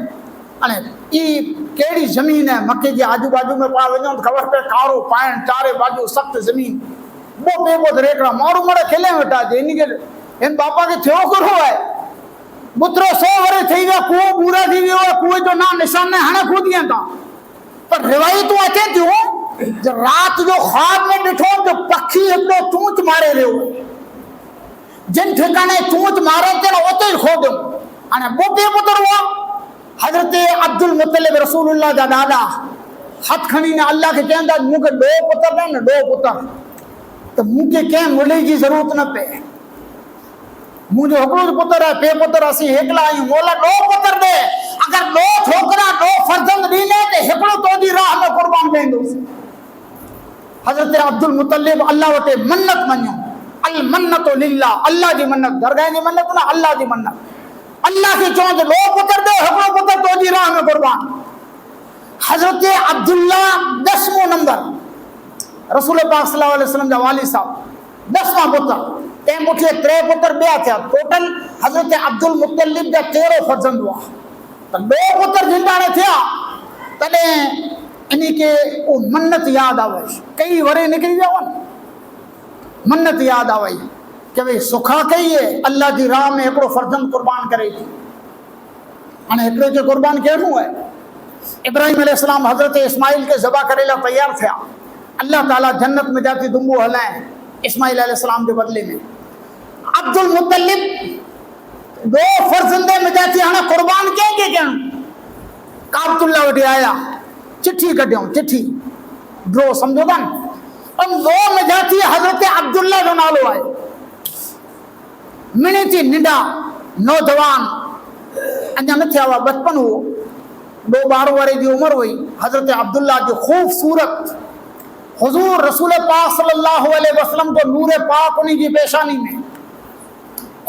انے ای کیڑی زمین ہے مکے جے آجو باجو میں پا ونجوں خبر پہ کارو پائن چارے باجو سخت زمین وہ پے پتر ہیکلا مارو مرے کھلے وٹا جے ان باپا کے تھیو کرو ہے بطرو 100 ورے تھی گیا کوہ پورا تھی گیا کوہ جو نام نشان نے ہنے کھو دیا تھا پر روایتوں اچھے تھیوں جو رات جو خواب میں ڈٹھو جو پکھی اپنے چونچ مارے رہے ہوئے جن ٹھکانے چونچ مارے تھے نا ہوتے ہی کھو دوں انا وہ بے پتر ہوا حضرت عبد المطلب رسول اللہ دا دادا ہاتھ کھنی نے اللہ کے کہن دا مجھے 2 پتر دیں نا 2 پتر تو مجھے کہیں ملے کی ضرورت نہ پہ مجھے حکم پتر ہے پے پتر اسی ہکلا آئی مولا 2 پتر دے اگر 2 ٹھوکرا 2 فرزند دینے تے ہکڑو تو دی راہ میں قربان دیں دو حضرت عبد المطلب اللہ وٹے منت منیوں المنت للہ اللہ دی منت درگاہ دی منت نہ اللہ دی منت اللہ کی چون 2 پتر دے ہکڑو پتر تو دی راہ میں قربان حضرت عبداللہ 10واں نمبر رسول پاک صلی اللہ علیہ وسلم کا والی صاحب 10واں پتر तंहिं पुठियां 3 पुत्र ॿिया थिया, टोटल हज़रत अब्दुल मुत्तलिब जा 13 फर्ज़ंद हुआ। त 2 पुत्र जिंदाणे थिया तॾहिं इन खे उहो मन्नत यादि आ वई, कई वरे निकिरी विया हुआ, मन्नत यादि आ वई कि भई सुखा कई आहे, अल्लाह जी राह में हिकिड़ो फर्ज़ंद क़ुर्बान करे थी। हाणे हिकिड़े खे क़ुर्बान कहिड़ो आहे? इब्राहिम अलैहिस्सलाम हज़रत इस्माइल खे ज़बह करे लाइ तयारु थिया, अल्लाह ताला जन्नत में जाती दुंबो हलाए इस्माइल अलैहिस्सलाम जे बदले में। अब्दुल मुत्तलिब 2 फर्ज़ंद में जाती हाणे क़ुर्बान कंहिंखे कयूं? काबतुल्ला वटि आया, चिठी कढियऊं, चिठी ड्रो सम्झो था न, उन 2 में जाती हज़रत अब्दुल्ला जो नालो आहे। मिणी थी निंढा नौजवान, अञा न थिया हुआ, बचपन हुओ, 2-12 वारे जी उमिरि हुई। हज़रत अब्दुल्ला जो ख़ूबसूरत हुज़ूर रसूल पाक सल्लल्लाहु अलैहि वसल्लम को नूर पाक उन्हीं की पेशानी में,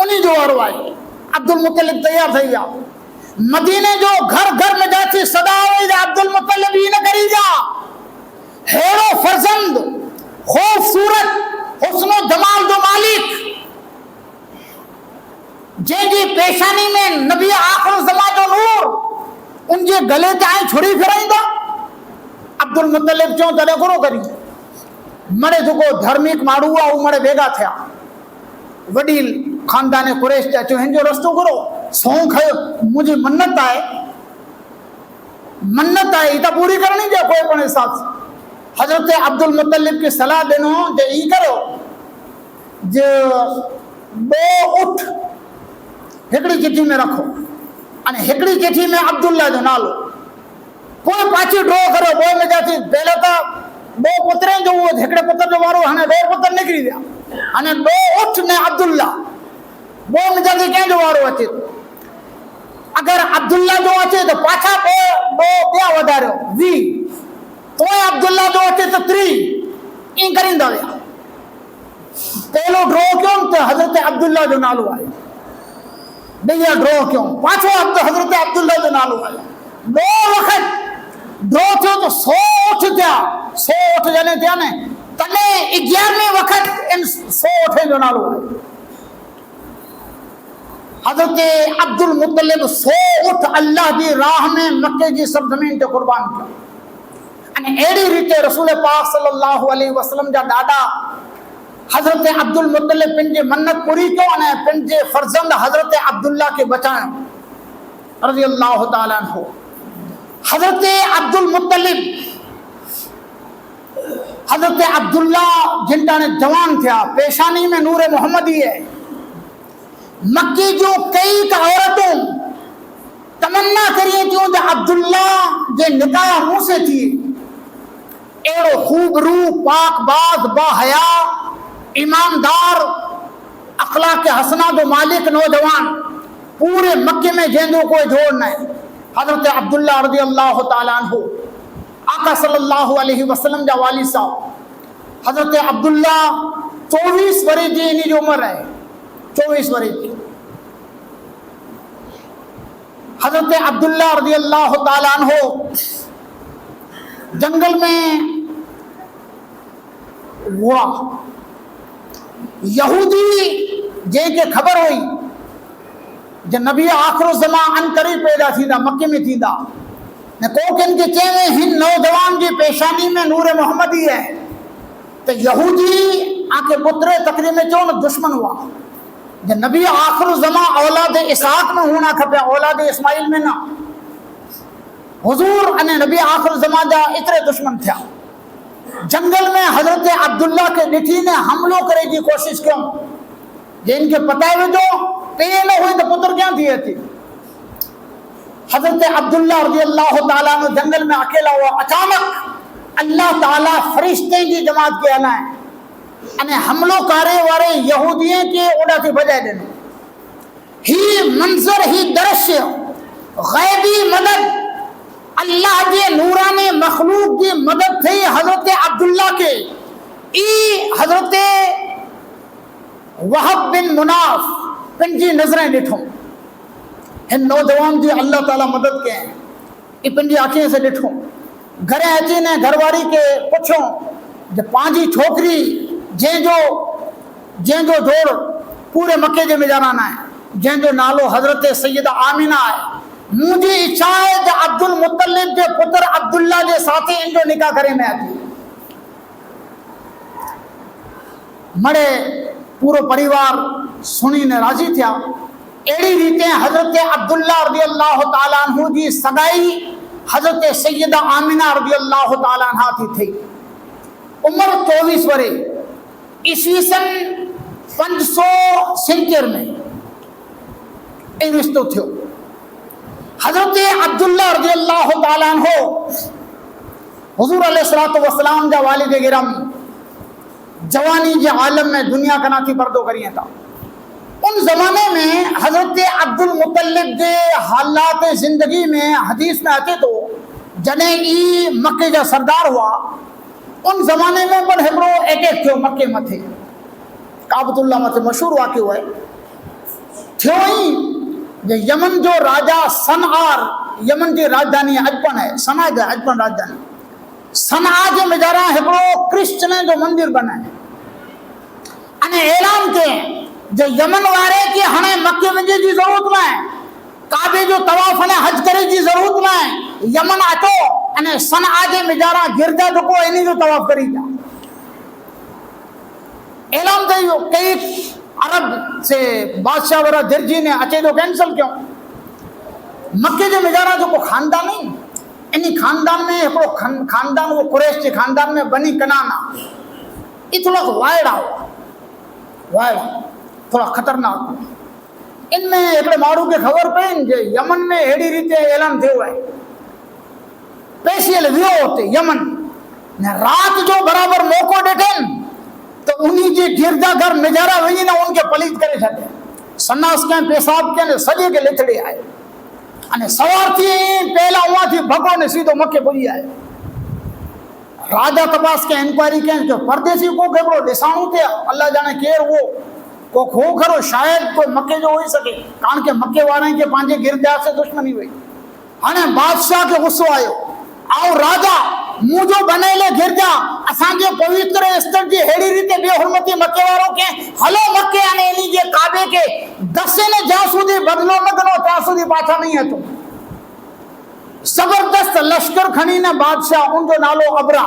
उन्हीं जो वारो आहे। अब्दुल मुत्तलिब तैयार थी विया, मदीने जो घर घर में जाती सदा हुई अब्दुल मुत्तलिब ही न करी जा, हेड़ो फर्ज़ंद ख़ूबसूरत हुस्नो जमाल जो मालिक जंहिंजी पेशानी में नबी आख़िर ज़मा जो नूर, उनजे गले ते आई छुरी फिराईंदा। अब्दुल मुत्तलिब चयो तॾहिं घणो करी, मड़े जेको धार्मिक माण्हू आहे उहो मड़े बेगा थिया, वॾी ख़ानदान कुरैश जा चयो हिन जो रस्तो घणो, सौं खयो, मुंहिंजी मन्नत आहे, मन्नत आहे त पूरी करणी जे कोई पण हिसाब सां। हज़रत अब्दुल मुत्तलिब खे सलाह ॾिनो जे ई करो जे 2 ऊठ हिकिड़ी चिठी में रखो, अने हिकिड़ी चिठी में अब्दुल्ला जो नालो, कोई पाछी ड्रो करो, 2 में जाती पहले तो 2 पुत्रनि जो उहो हिकिड़े पुत्र जो वारो, हाणे 2 पुत्र निकिरी विया, हाणे 2 ऊठ ने अब्दुल्ला, 2 में जाती कंहिंजो वारो अचे थो। अगरि अब्दुल्ला जो अचे तो पाछा 2 ॿिया वधारियो 20, तो अब्दुल्ला जो अचे तो 3, ईअं करींदा विया। पहलो ड्रो कयो त हज़रत अब्दुल्ला जो नालो आहे, ॿिया ड्रो कयो, पाछो हज़रत अब्दुल्ला जो नालो आहे। 2 वक़्त ड्रो थियो तो 100 ऊठ थिया, 100 ऊठ जॾहिं थिया न तॾहिं 11वें वक़्त इन 100 ऊठ जो नालो आहे। हज़रत अब्दुल मुत्तलिब 100 ऊठ अल्लाह जी राह में मक्के जी सरज़मीन ते क़ुर्बान कया। अने अहिड़ी रीते रसूल पाक सल्लल्लाहु अलैहि वसल्लम जा ॾाॾा हज़रत अब्दुल मुत्तलिब पंहिंजी मन्नत पूरी कयो अने पंहिंजे फर्ज़ंद हज़रत अब्दुल्ला खे बचायो रज़ी अल्लाह ताला अन्हु। हज़रत अब्दुल मुत्तलिब, हज़रत अब्दुल्ला जिन हाणे जवान थिया, पेशानी में नूर मोहम्मदी है, मक्की जो कई औरतों तमन्ना करिए थियूं त अब्दुल्ला जे निकाह मुंह से थी। अहिड़ो खूबरू पाकबाज़ बाहया ईमानदार अखलाक हसना जो मालिक नौजवान पूरे मक्के में जंहिंजो कोई जोड़ न है। हज़रत अब्दुल्ला रज़ी अल्लाह ताला अन्हु आका सल्लल्लाहु अलैहि वसल्लम जा वाली साहब। हज़रत अब्दुल्ला 24 वरे जी इन जी उम्र है, 24 वरे जी। हज़रत अब्दुल्ला रज़ी अल्लाह ताला अन्हु जंगल में हुआ। यहूदी जंहिंखे ख़बर हुई जो नबी आख़िर ज़मा अनकरीब पैदा थींदा, मक्के में थींदा, न को किन खे चए हिन नौजवान जी पेशानी में नूर मोहम्मदी है, तो यहूदी आके पुत्र तकरीर में चो न दुश्मन हुआ जो नबी आख़िर ज़मा औलाद इसहाक में होना खपे, औलाद इस्माइल में ना। हुजूर अने नबी आख़िर ज़मा जा एतिरे दुश्मन थिया। जंगल में हज़रत अब्दुल्ला के ॾिठी ने हमलो करे जी कोशिश कयूं, जिनके पता है जो पे न हुई तो पुत्र क्या दिए थे। हज़रत अब्दुल्ला रज़ी अल्लाह ताला अन्हु जंगल में अकेला हुआ। अचानक अल्लाह ताला फरिश्ते की जमात के आना है अने हमलो करे वारे यहूदियों के ओडा से बजाय देने। ही मंजर ही दृश्य गैबी मदद अल्लाह के नूरानी मखलूक की मदद थी हज़रत अब्दुल्ला के। ई हज़रत वहब बिन मुनाफ पंहिंजी नज़रें ॾिठो, हिन नौजवान जी अल्लाह ताला मदद कयईं। ई पंहिंजी अखियुनि से ॾिठो। घरे अची ने घरवारी के पुछो जो पंहिंजी छोकिरी जंहिंजो जंहिंजो जोड़ पूरे मके जे मिजाराना आहे, जंहिंजो नालो हज़रत सैयदा आमिना आहे। मुंहिंजी इच्छा आहे त अब्दुल मुतलिब जे पुत्र अब्दुल्ला जे साथे इन जो निकाह करे में अची। मड़े पूरो परिवार सुनीने राज़ी थिया। अहिड़ी रीते हज़रत अब्दुल्ला रज़ी अल्लाह ताला अन्हु जी सगाई हज़रत सैयदा आमिना रज़ी अल्लाह ताला अन्हा थी थी। उम्र 24 वरे ईस्वी सन 570 में इन रिश्तो थियो। हज़रत अब्दुल्ला रज़ी अल्लाह ताला अन्हु हुज़ूर अलैहिस्सलातु वस्सलाम जा वालिद गिरामी जवानी जे आलम में दुनिया कना थी पर्दो करिए था। उन ज़माने में हज़रत अब्दुल मुतलिब जे हालात ज़िंदगी में हदीस में अचे तो जॾहिं ई मके जा सरदार हुआ, उन ज़माने में पण हिकिड़ो अटैक थियो मके मथे, काबतुल्लाह मथे मशहूर वाक़िओ आहे। थियो ई जे यमन जो राजा सनआर, यमन जी राजधानी अजपन है, सना जो अजपन राजधानी, सना जे मिजारा हिकिड़ो क्रिश्चन जो मंदिर बनाए अने ऐलान कयईं जो यमन वारे के हाणे मके वञण जी ज़रूरत न आहे, काबे जो तवाफ़ अने हज करे जी ज़रूरत न आहे, यमन अचो अने सना जे मिजारा गिरजा जेको इन जो तवाफ़ करी जा। ऐलान कयो कई अरब से बादशाह वारा दिरजी ने अचे जो कैंसिल क्यों। मके जे मिजारा जो खानदान है, इन खानदान में हिकिड़ो खानदान वो कुरैश जे खानदान में बनी कनाना, ये थोड़ा वायड़ा हुआ, वायड़ा थोड़ा खतरनाक। इनमें हिकिड़े माण्हू खे ख़बर पई जे यमन में अहिड़ी रीते ऐलान थियो आहे। पेशियल वियो हुते यमन ने रात जो बराबर मौक़ो ॾिठनि तो उन्हीं जे गिरजाघर मिजारा वञी न उनखे पलीत करे छॾिया, सनास कयनि, पेशाब कयनि, सॼे खे लिथड़े आए अने सवार थी पहला उहा थी भॻो ने सीधो मके पुॼी आयो। राजा तपास कयनि, इंक्वायरी कयनि कि परदेसी को हिकिड़ो ॾिसाणो थिया, अल्लाह जाने केरु उहो, को खोखरो शायदि कोई मके जो होई सघे, कारण के मके वारनि खे पंहिंजे गिरजा से दुश्मनी हुई। हाणे बादशाह खे गुस्सो आयो, आओ राजा मुंहिंजो बनैले गिरजा असांजे पवित्र स्थल जी अहिड़ी रीते बेहुरमती मके वारो के हलो मके अने इन्ही जे काबे के दसे ने ज्यां સુધી બદલો ન કરો ત્યાં સુધી પાછા નહીં હતો। जबरदस्त लश्कर खणीने बादशाह, उनजो नालो अबरा,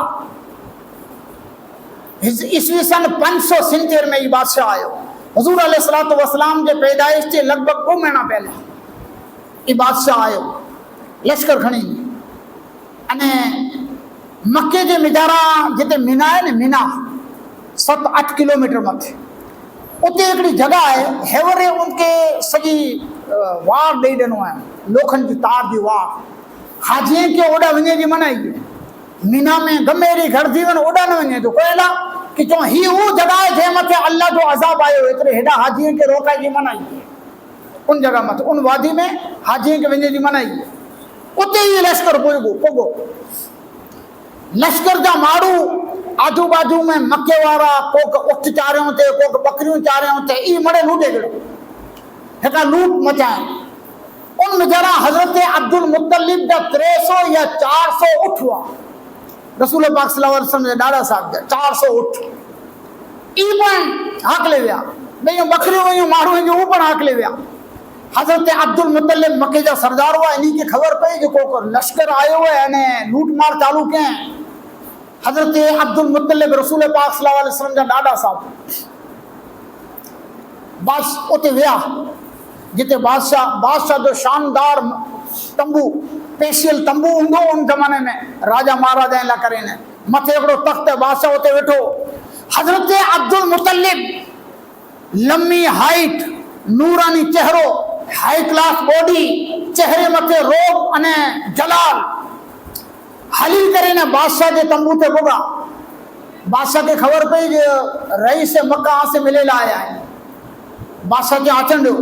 ईस्वी सन 570 में ही बादशाह आयो। हुजूर अलैहिस्सलातु वस्सलाम जे पैदाइश जे लगभग 2 महीना पहले ये बादशाह आयो लश्कर खणी अने मके जे मिजारा जिते मीना है न, मीना 7-8 किलोमीटर मथे उते हिकिड़ी जगह है, हेवरे उनके सॼी वार ॾेई ॾिनो आहे, लोखन जी तार जी वार। हाजीअ खे ओॾा वञे जी मनाई आहे, मीना में गमे अहिड़ी गर्दी वञ ओॾा न वञे तो कोई अहिड़ा कि चओ ही उहो जगह है जंहिं मथे अल्लाह जो अज़ाब आयो, एतिरे हेॾा हाजीअ खे रोकाए जी मनाई आहे। उन जगह मथे उन वादी में हाजीअ खे वञे जी मनाई आहे। उते ही लश्कर पुॻो। लश्कर जा माण्हू आजू बाजू में मके वारा कोक उठ चारियों थे, कोक बकरियूं चारियों थे, ई मड़े लूटे गिड़ो हिका लूट मचाए। उन मिजारा हजरत अब्दुल मुतलिब जा 300 या 400 उठ हुआ, रसूल पाक सल्लल्लाहु अलैहि वसल्लम जे ॾाॾा साहब जा 400 उठ ई पण हाकले विया, ॿियूं बकरियूं वयूं माण्हू जूं पण हाकले विया। हजरत अब्दुल मुतलिब मके जा सरदार हुआ, इन्हीं खे ख़बर पई जो को लश्कर आयो है अने लूट मार चालू कयईं। हजरत अब्दुल मुतलिब रसूल पाक सल्लल्लाहु अलैहि वसल्लम जा ॾाॾा साहब बस उते विया जिते बादशाह जो शानदार तंबू, पेशियल तंबू हूंदो उन ज़माने में, राजा महाराजा लाइ करे न, मथे हिकिड़ो तख़्त बादशाह उते वेठो। हजरत अब्दुल मुतलिब लंबी हाइट, नूरानी चेहरो, हाई क्लास बॉडी, चेहरे मथे रोब अने जलाल, हली करे न बादशाह के तंबू ते पुगा। बादशाह के खबर पई जो रईस मक्का से मिले आया है, बादशाह के अचण ॾियो।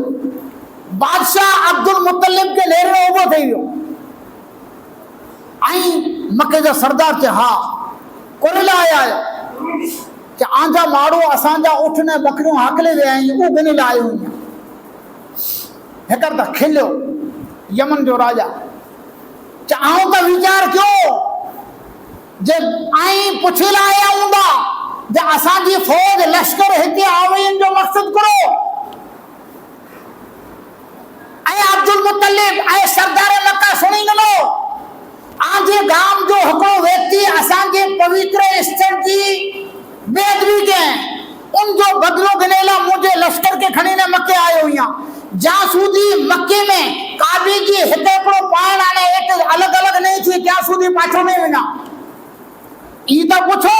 बादशाह अब्दुल मुतलिब के नेरे उभो थी वियो ऐं मके जा सरदार चे हा कोरेला आया कि आंजा माण्हू असांजा उठ ने बकरियूं हाकले विया आहिनि, उहो गिने लाइ आयूं। हिकर त खिलियो यमन जो राजा, आऊं त वीचार कयो जे आई पुछे लाइ आया हूंदा जे असांजी फौज लश्कर हिते आवइन जो मक़सद करो ऐं अब्दुल मुत्तलिब ऐं सरदार मक्का सुणी लो आजे गाम जो हिकिड़ो व्यक्ति असांजे पवित्र स्थल जी बेअदबी कयईं उन जो बदलो गिनेला मुंहिंजे लश्कर खे खणी ने मके आयो हुयां જ્યાં સુધી મક્કે में કાબે जी हिते हिकिड़ो पाण हाणे हेठि अलॻि अलॻि नहीं थी ત્યાં સુધી પાછો નહીં वञा ई त पुछो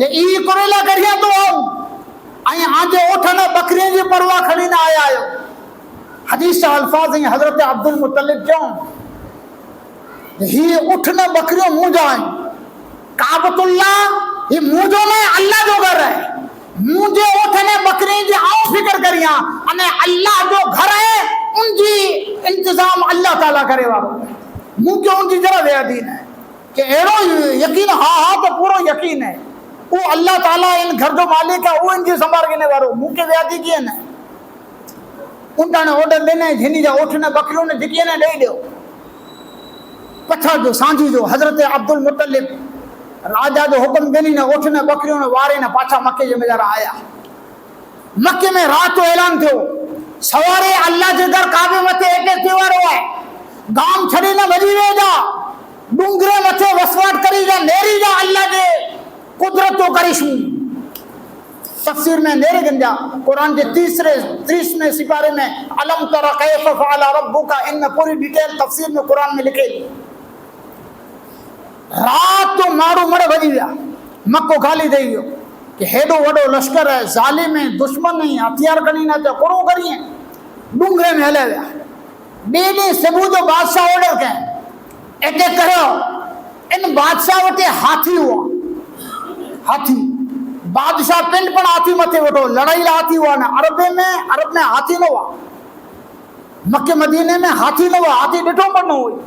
जे ई करेला करिया तो ऐं आजे ओठ न बकरियुनि जी परवाह खणी न आया आहियो हदीस जा अल्फाज़ ऐं हज़रत अब्दुल मुत्तलिब चऊं ही उठ न बकरियों मुंहिंजा आहिनि काबतुल्लाह ही मुंहिंजो न अल्लाह जो घर है मुझे उठने बकरी जी आओ फिक्र करिया अने अल्लाह जो घर है उनकी इंतजाम अल्लाह ताला करे वालो मुझे उनकी जरा बेअदीन है कि एड़ो यकीन हाँ तो पूरा यकीन है वो अल्लाह ताला इन घर जो मालिक है वो इनकी संभाल करने वालो मुझे बेअदी किए न उन्होंने ऑर्डर देने जिनी जा उठने बकरियों ने जिकी ने दे दो पछा जो सांझी जो हजरत अब्दुल मुत्तलिब राजा जो हुक्म देनी ने उठने बकरियों ने वारे ने पाछा मक्के जे में जरा आया मक्के में रात जो ऐलान थियो सवारे अल्लाह जे घर काबे मथे एटे त्योहार है गाम छड़ी न वजी वे जा डूंगरे मथे वसवाट करी जा नेरी जा अल्लाह जे कुदरत तो करिश्मो तफसीर में नेरे गंजा कुरान के 30वें सिपारे में अलम तरा कैफ फअल रब्बुका इन पूरी डिटेल तफसीर में कुरान में लिखे रात तो मारू मड़ वजी विया मक्को खाली दई वियो कि हेडो वडो लश्कर है जालिम है दुश्मन नहीं हथियार खणी ना तो करो करिए डूंगरे में हले विया बे ॾींहुं सुबुह जो बादशाह ऑर्डर कयईं एटे करो इन बादशाह वटे हाथी हुआ हाथी बादशाह पिंड पण हाथी मथे वठो लड़ाई हाथी हुआ ना अरब में हाथी न हुआ मक्के मदीने में हाथी न हुआ हाथी ॾिठो पण न हुई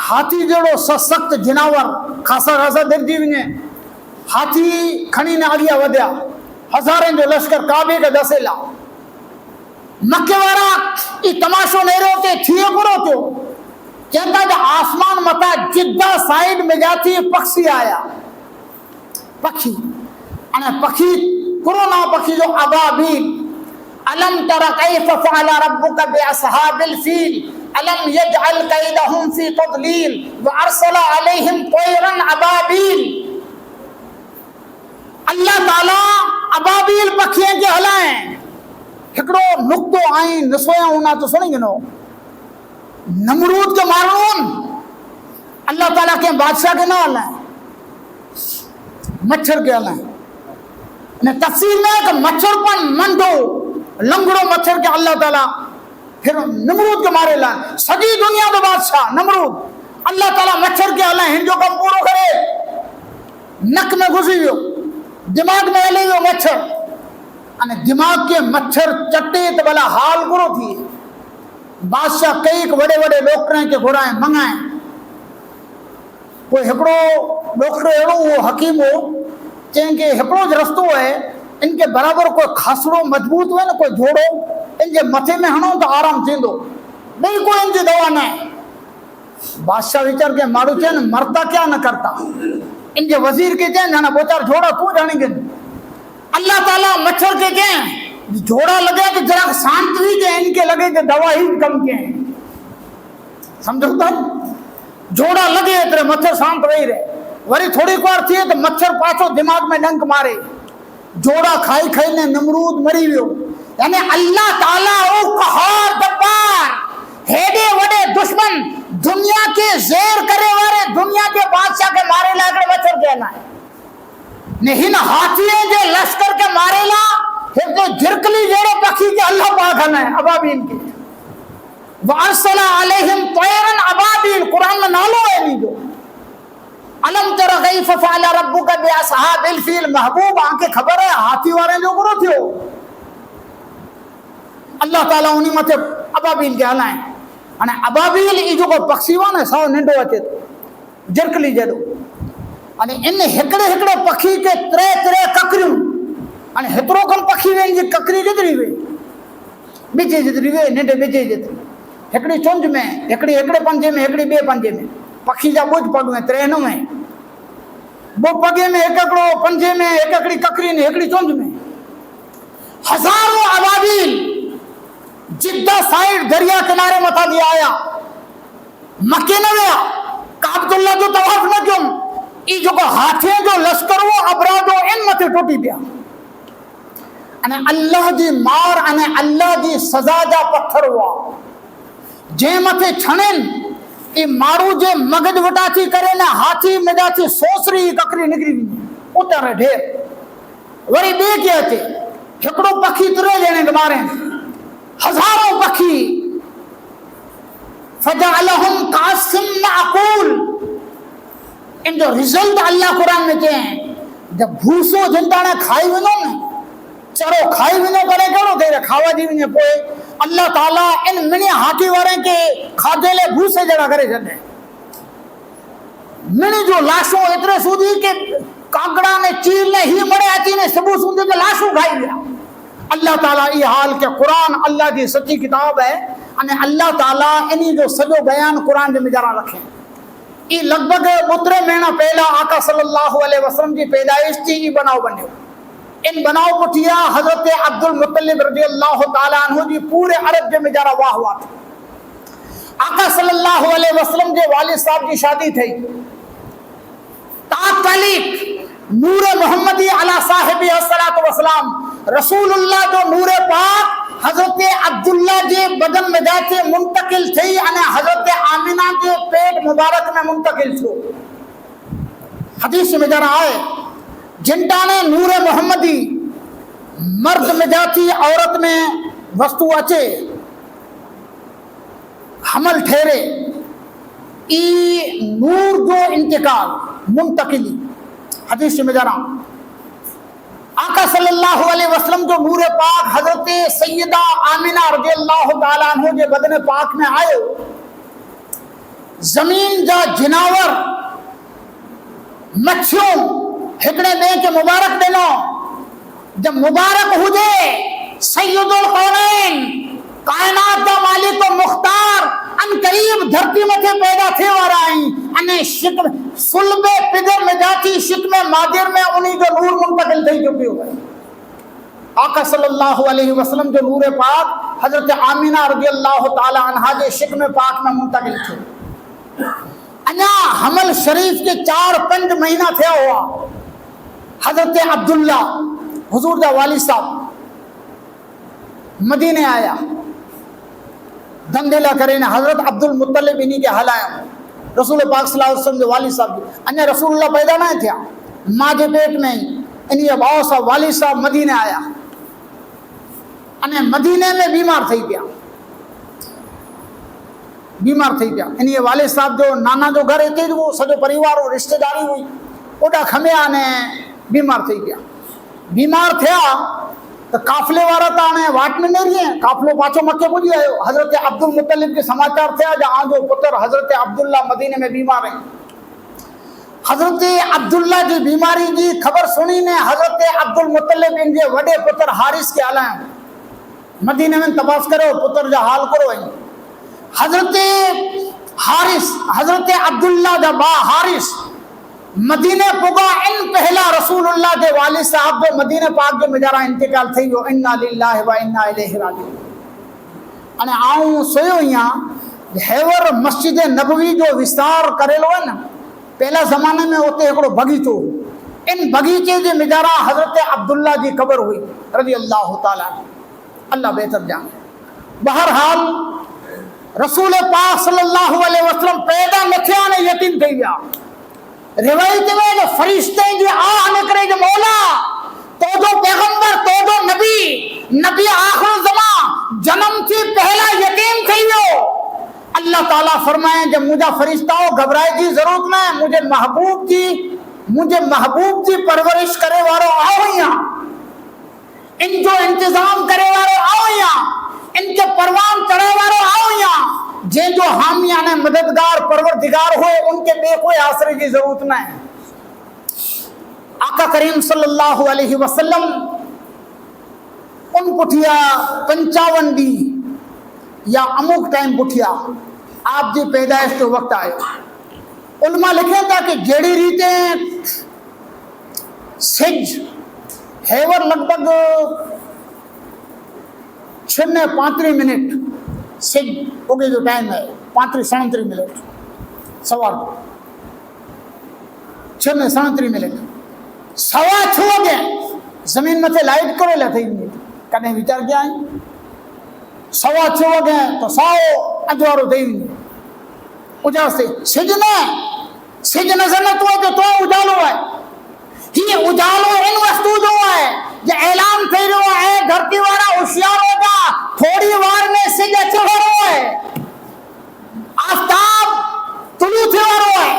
हाथी जड़ो सशक्त जिनावर खासा खासा दिरजी वञे हाथी खणी ने अॻियां वधिया हज़ारनि जो लश्कर काबे के दसेला मक्के वारा ई तमाशो नेरो के थिए पूरो थियो चवंदा त आसमान मथा जिद्दा साइड में जाती पक्षी आया पक्षी अने पक्षी कोरोना पक्षी जो अबाबील अलम तरा कैफ फअल रब्बुका बिअसहाबिल फील अलम यजअल कैदहुम फी तदलील व अरसल अलैहिम तयरन अबाबील अल्लाह ताला अबाबील पखियों के हलाए हिकड़ो नुक्तो आई नसोया होना तो सुनी गिनो नमरूद के मारून अल्लाह ताला के बादशाह के ना हलाए मच्छर के हलाए ने तफसीर में कि मच्छर पर मंडो लंगड़ो मच्छर के अल्लाह ताला फिर नमरूद के मारे ला सजी दुनिया का बादशाह नमरूद अल्लाह ताला मच्छर के हलाए हिन जो कम पूरो करे नक में घुसी वियो दिमाग में हले वियो मच्छर अने दिमाग के मच्छर चटे तो भला हाल बुरो थी बादशाह कई वड़े वड़े डॉक्टर के घुराए मंगाए कोई हिकड़ो डॉक्टर एड़ो वो हकीम हो चेंगे हिकड़ो ज रस्तो है इनके बराबर कोई खासड़ो मजबूत हुए ना कोई जोड़ो इनके मथे में हणो तो आराम थींदो नहीं कोई इनकी दवा न है बादशाह विचार के मारू चे मरता क्या न करता इनके वजीर के चें जाना बोचार जोड़ा तू जाने के अल्लाह ताला मच्छर के चें जोड़ा लगे तो जरा शांत हुई के इनके लगे कि दवा ही कम के समझो तो जोड़ा लगे तेरे मच्छर शांत रही रहे वरी थोड़ी बार थी तो मच्छर पाछो दिमाग में डंक मारे जोड़ा खाई खाई ने नमरूद मरी वियो यानी अल्लाह ताला ओ कहर जब्बार हेडे वडे दुश्मन दुनिया के ज़ेर करे वाले दुनिया के बादशाह के मारे लागे मच्छर कहना है ने हिन हाथियों के लश्कर के मारे ला फिर तो झिरकली जेड़े पक्षी के अल्लाह पाक है अबाबील के वअरसला अलैहिम तयरन अबाबील कुरान में नालो है नी जो अलम तरा कैफ फअल रब्बुका बिअसहाबिल फील महबूब आके खबर है हाथी वाले जो करो थियो अल्लाह ताला उनी मथे अबाबील के हलाए अने अबाबील ई जो पक्षी वा ने साव नंढो अचे झिरकली जेड़ो अने इन हिकड़े हिकड़े पक्षी के त्रे त्रे ककरियूं अने हेतरो कम पक्षी वे जी ककरी केतरी वे बिजे जेतरी वे नंढे बिजे जेतरी हिकड़ी चुंझ में हिकड़ी हिकड़े पंजे में हिकड़ी बे पंजे में पक्षी जा बुझ पग में त्रेन में वो पगे में एकड़ो, पंजे में एकड़ी ककरी ने एकड़ी चुंज में हजारों अबाबील जिद्दा साइड दरिया किनारे मथा दिया आया मक्के न विया काबतुल्ला जो तवाफ न क्यों ई जो को हाथे जो लश्कर वो अपराधो इन मथे टूटी पिया अने अल्लाह जी मार अने अल्लाह जी सजा जा पत्थर हुआ जे मथे छणेन ई मारू जे मगज वटाची करे ने हाथी मजाची सोसरी ककरी निकरी उतारे ढेर वरी बे के अचे हिकड़ो पखी तुरे जने मारे हजारों पखी फजअलहुम कासिम माकूल इन जो रिजल्ट अल्लाह कुरान में के जब भूसो जिंदाने खाई वनो ने चरो खाई वनो करे करो तेरे खावा दी वने पोए अल्लाह ताला इन मिनी हाथी वारे के खादेले भूसे जड़ा करे छने मिनी जो लाशों इतने सुधी के कांगड़ा ने चील ने ही मरे आती ने सबू सुंदे के लाशों खाई लिया अल्लाह ताला ये हाल के कुरान अल्लाह की सच्ची किताब है अने अल्लाह ताला इन्हीं जो सजो बयान कुरान में जरा रखे ये लगभग 12 महीना पहला आका सल्लल्लाहु अलैहि वसल्लम की पैदाइश थी ये बनाव बने इन बनाव पुठिया हजरत अब्दुल मुत्तलिब रज़ियल्लाहु ताला अन्हु जी पूरे अरब में जरा वाह हुआ था आका सल्लल्लाहु अलैहि वसल्लम के वालिद साहब की शादी थी तात्कालिक नूर मोहम्मदी अला साहिबी अस्सलातु वस्सलाम रसूलुल्लाह जो नूर पाक हजरत अब्दुल्ला जे बदन में जाके मुंतकिल थी अने हजरत आमिना के पेट मुबारक में मुंतकिल थो हदीस में जरा आए जिनटा ने नूर मोहम्मदी मर्द में जाती औरत में वस्तु अचे हमल ठहरे ई नूर जो इंतकाल मुंतकिली हदीस में जरा आका सल्लल्लाहु अलैहि वसल्लम जो नूर पाक हजरत सैयदा आमिना रज़ियल्लाहु ताला अन्हा जे बदन पाक में आयो जमीन जा जिनावर मच्छियों हिकड़े दे के मुबारक देनो जब मुबारक हुजे सैयदुल कौनैन कायनात दा मालिक व मुख्तार अन करीब धरती मथे पैदा थे वारा आई अने शिक सुलबे पिदर में जाती शिक में मादिर में उन्हीं जो नूर मुंतकिल थई जो पियो आका सल्लल्लाहु अलैहि वसल्लम जो नूर पाक हजरत आमिना रज़ियल्लाहु ताला अन्हा जे शिक में पाक में मुंतकिल थे अना हमल शरीफ के 4-5 महीना थे हुआ हजरत अब्दुल्ला हुजूर दा वाली साहब मदीने आया धंधेला करे ने हजरत अब्दुल मुत्तलिब इन्हीं के हलाया रसूल पाक सल्लल्लाहु अलैहि वसल्लम के वाली साहब अन्य रसूलुल्लाह पैदा ना थे मां के पेट में इन्हीं बाव साहब वाली साहब मदीने आया अने मदीने में बीमार थई गया इन्हीं वाले साहब जो नाना जो घर हिते वो सजो परिवार और रिश्तेदारी हुई ओडा खमिया ने बीमार थई गया बीमार थिया तो काफले वाला ताने वाट में नहीं रहे काफलो पाछो मक्के पुजी आयो हजरत अब्दुल मुत्तलिब के समाचार थे जहां जो पुत्र हजरत अब्दुल्ला मदीने में बीमार है हजरत अब्दुल्ला की बीमारी की खबर सुनी ने हजरत अब्दुल मुत्तलिब इनके वडे पुत्र हारिस के आला मदीने में तपास करो पुत्र जो हाल करो हजरत हारिस हजरत अब्दुल्ला दा बा हारिस मदीने पुगा इन पहला रसूलुल्लाह के वालिद साहब जो मदीने पाक जो मजारा इंतकाल थी वो इन्ना लिल्लाहि व इन्ना इलैहि राजिऊन अने आऊं सोयो यहाँ हैवर मस्जिद नबवी जो विस्तार करेलो है ना पहला जमाने में होते एकड़ो बगीचो इन बगीचे जे मजारा हजरत अब्दुल्ला जी कब्र हुई रज़ी अल्लाह ताला अल्लाह बेहतर जाने बहरहाल रसूल पाक सल्लल्लाहु अलैहि वसल्लम पैदा न थिया ने यतीम थई गया रिवायत में जो फरिश्ते जो आ निकरे जो मौला तो जो पैगंबर तो जो नबी आखिर ज़मा जन्म से पहला यतीम थई वियो अल्लाह ताला फरमाए जब मुझे फरिश्ताओं घबराए की जरूरत ना मुझे महबूब की परवरिश करे वारो आओ यहाँ इन जो इंतजाम करे वारो आओ यहाँ इनके परवान चढ़े वारो आओ यहाँ जे जो हामिया ने मददगार परवरदिगार हो उनके बे कोई आसरे की जरूरत ना है आका करीम सल्लल्लाहु अलैहि वसल्लम उन पुठिया 55 दी या अमुक टाइम पुठिया आप जी पैदाइश के वक्त आए उलमा लिखे था कि जेड़ी रीते सिज हेवर लगभग 6:35 सिज उगे जो टाइम है 35-37 सवार 6:37 6:06 वगे जमीन मथे लाइट करेला थी कने विचार गया 6:06 वगे तो साओ अंधवारो थी उजाड़ से सिज नजर न तो उजालो है ये उजालो इन वस्तु जो है जे ऐलान थई रहो है धरती वाला होशियार होगा थोड़ी वार में सिज अच वारो है आफताब तुलू थे वारो है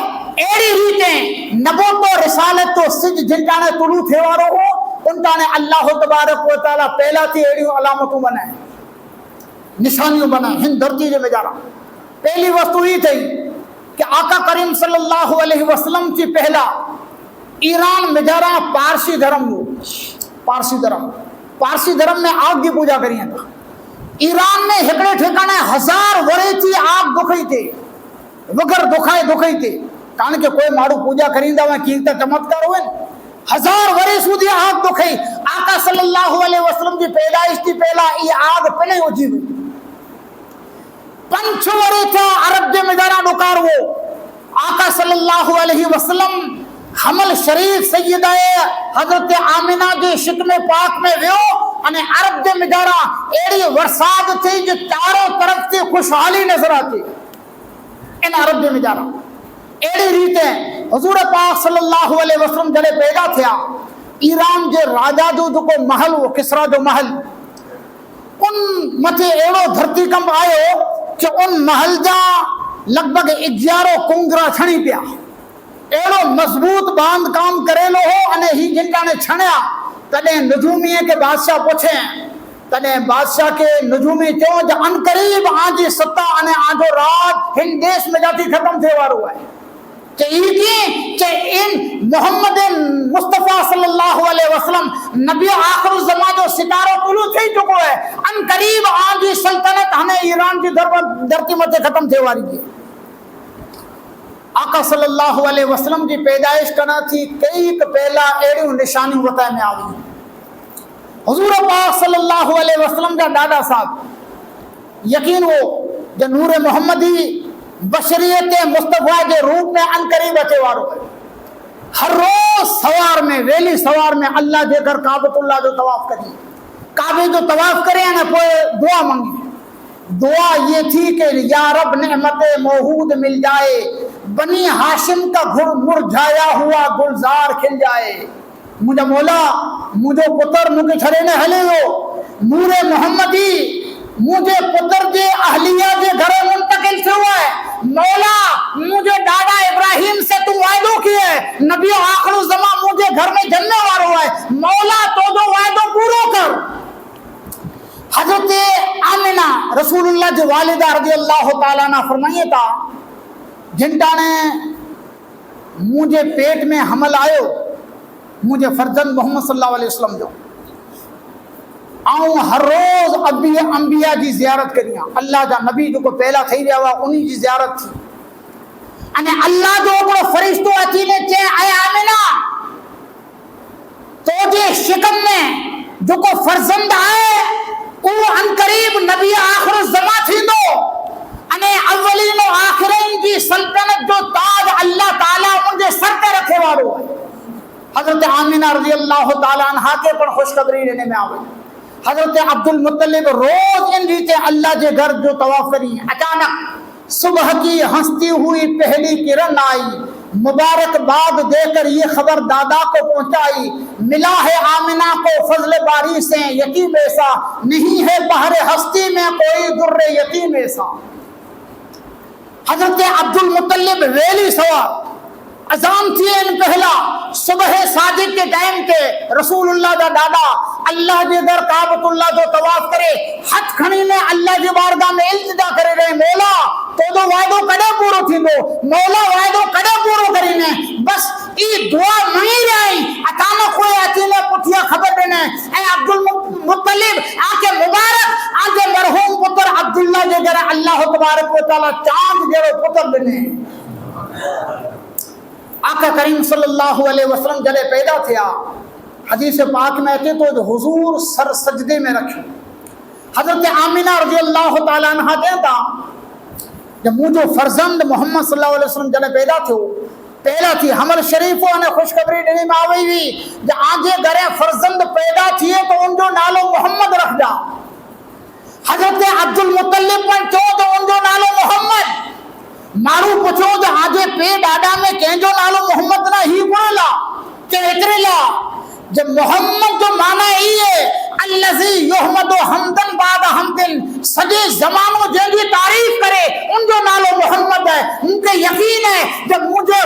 एड़ी रीते नबूवत और रिसालत तो सिज जिनटाने तुलू थे वारो हो उनटाने अल्लाह तबारक व तआला पहला थी एड़ी अलामतों बनाए निशानियों बनाए हिंद धरती जे में जारा पहली वस्तु ही थी कि आका करीम सल्लल्लाहु अलैहि वसल्लम थी पहला ईरान में जरा पारसी धर्म हो पारसी धर्म में आग की पूजा करिए था ईरान में हिकड़े ठिकाने 1000 वरे थी आग दुखई थे वगर दुखाई थे कारण के कोई मारू पूजा करींदा वा की चमत्कार हुए 1000 वरे सुधी आग दुखई आका सल्लल्लाहु अलैहि वसल्लम की पैदाइश थी पहला ये आग पहले उजी हुई 5 वरे था अरब जे में जरा डुकार वो आका सल्लल्लाहु अलैहि वसल्लम हमल शरीफ सैयदा हजरत आमिना के शिकमे पाक में वियो अने अरब जे मिजारा एड़ी वरसाद थी जो चारों तरफ से खुशहाली नजर आती इन अरब जे मिजारा एड़ी रीते हुजूर पाक सल्लल्लाहु अलैहि वसल्लम जड़े पैदा थिया ईरान जे राजा जो को महल वो किसरा जो महल उन मथे एड़ो धरती कंप आयो कि उन महल जा लगभग 11 कुंगरा छणी पिया एड़ो मजबूत बांध काम करेलो हो अने ही जिनने छणया तने नजूमी के बादशाह पूछे तने बादशाह के नजूमी क्यों जो अनकरीब आजी सत्ता अने आजो राज हिंद देश में जाती खत्म थे वारो है कि इन मोहम्मद मुस्तफा सल्लल्लाहु अलैहि वसल्लम नबी आखिर ज़मा जो सितारो तुलू थई चुको है अनकरीब आजी सल्तनत हने ईरान की धरती मथे खत्म थे वारी है आका सल्लल्लाहु अलैहि वसल्लम की पैदाइश करना थी कई पहला एड़ी निशानी बताए में आ गई हुजूर पाक सल्लल्लाहु अलैहि वसल्लम का दादा साहब यकीन हो जो नूर मोहम्मदी बशरियत मुस्तफा के रूप में अनकरीब अचे वारो है हर रोज सवार में वेली सवार में अल्लाह जे घर काबतुल्लाह जो तवाफ करी काबे जो तवाफ करे ना पोए दुआ मांगी दुआ ये थी कि या रब नेमत मौहूद मिल जाए बनी हाशिम का घुर मुरझाया हुआ गुलजार खिल जाए मुझे मौला मुझे पुत्र मुझे छड़े ने हले हो नूरे मोहम्मदी मुझे पुत्र जे अहलिया जे घरे मुंतकिल से हुआ है मौला मुझे दादा इब्राहिम से तू वायदो किए नबी आखिर ज़मा मुझे घर में जन्ने वाला हुआ है मौला तो जो वायदो पूरा कर हजरत आमिना रसूलुल्लाह जो वालिदा रज़ी अल्लाह तआला अन्हा फरमाइए था जिनटा ने मुझे पेट में हमल आयो मुझे फर्जंद मोहम्मद सल्लल्लाहु अलैहि वसल्लम जो आऊं हर रोज अंबिया की जियारत करिया अल्लाह जा नबी जो को पहला थई विया हुआ उन्हीं की जियारत थी अने अल्लाह जो को फरिश्तो अची ने चे आए आमिना तो जे शिकम में जो को फर्जंद आए वो अनकरीब नबी आखिर ज़मा थींदो अने अव्वलीन और आखिरीन की सल्तनत जो ताज अल्लाह ताला उनके सर पे रखे वालो है हजरत आमिना रज़ी अल्लाह ताला अन्हा के पर खुशखबरी लेने में आवे हजरत अब्दुल मुत्तलिब रोज इन रीते अल्लाह के घर जो तवाफ करी अचानक सुबह की हंसती हुई पहली किरण आई मुबारकबाद देकर ये खबर दादा को पहुंचाई मिला है आमिना को फजल बारी से यतीम ऐसा नहीं है बहरे हस्ती में कोई दुर्रे यतीम ऐसा हजरत अब्दुल मुत्तलिब वेली सवार अजान थी इन पहला सुबह साजिद के टाइम के रसूलुल्लाह दा दादा अल्लाह जे दर काबतुल्लाह जो तवाफ करे हथ खणी में अल्लाह जे बारगाह में इल्तिजा करे रहे मौला तो वायदो कड़े पूरो थींदो मौला वायदो कड़े पूरो करीने बस ई दुआ मंगी रही अचानक कोई अची ने पुठिया खबर देने ए अब्दुल मुत्तलिब आके मुबारक आके मरहूम पुत्र अब्दुल्लाह जे घर अल्लाह तबारक व तआला चांद जेरो पुत्र देने آقا کریم صلی اللہ علیہ وسلم جلے پیدا تھیا حدیث پاک میں آتے تو حضور سر سجدے میں رکھے. حضرت آمینہ رضی اللہ تعالیٰ عنہ دیتا جب مجھو فرزند محمد صلی اللہ علیہ وسلم جلے پیدا تھے پہلا تھی حمل شریفوں نے خوشخبری ڈنی میں آوئی ہوئی جب آگے گرے فرزند پیدا تھیے تو ان جو نالو محمد رکھ جا. حضرت عبد المطلب پر چو تو ان جو نالو محمد مارو پچھو جو آگے پہ ڈاڈا میں کہیں جو نالو محمد نہ ہی پڑھلا کہ اترے لا جب محمد جو معنی ہی ہے الذی یحمد حمدن بعد حمدن سجے زمانوں جن کی تعریف کرے ان جو نالو محمد ہے. ان کے یقین ہے جب مجھے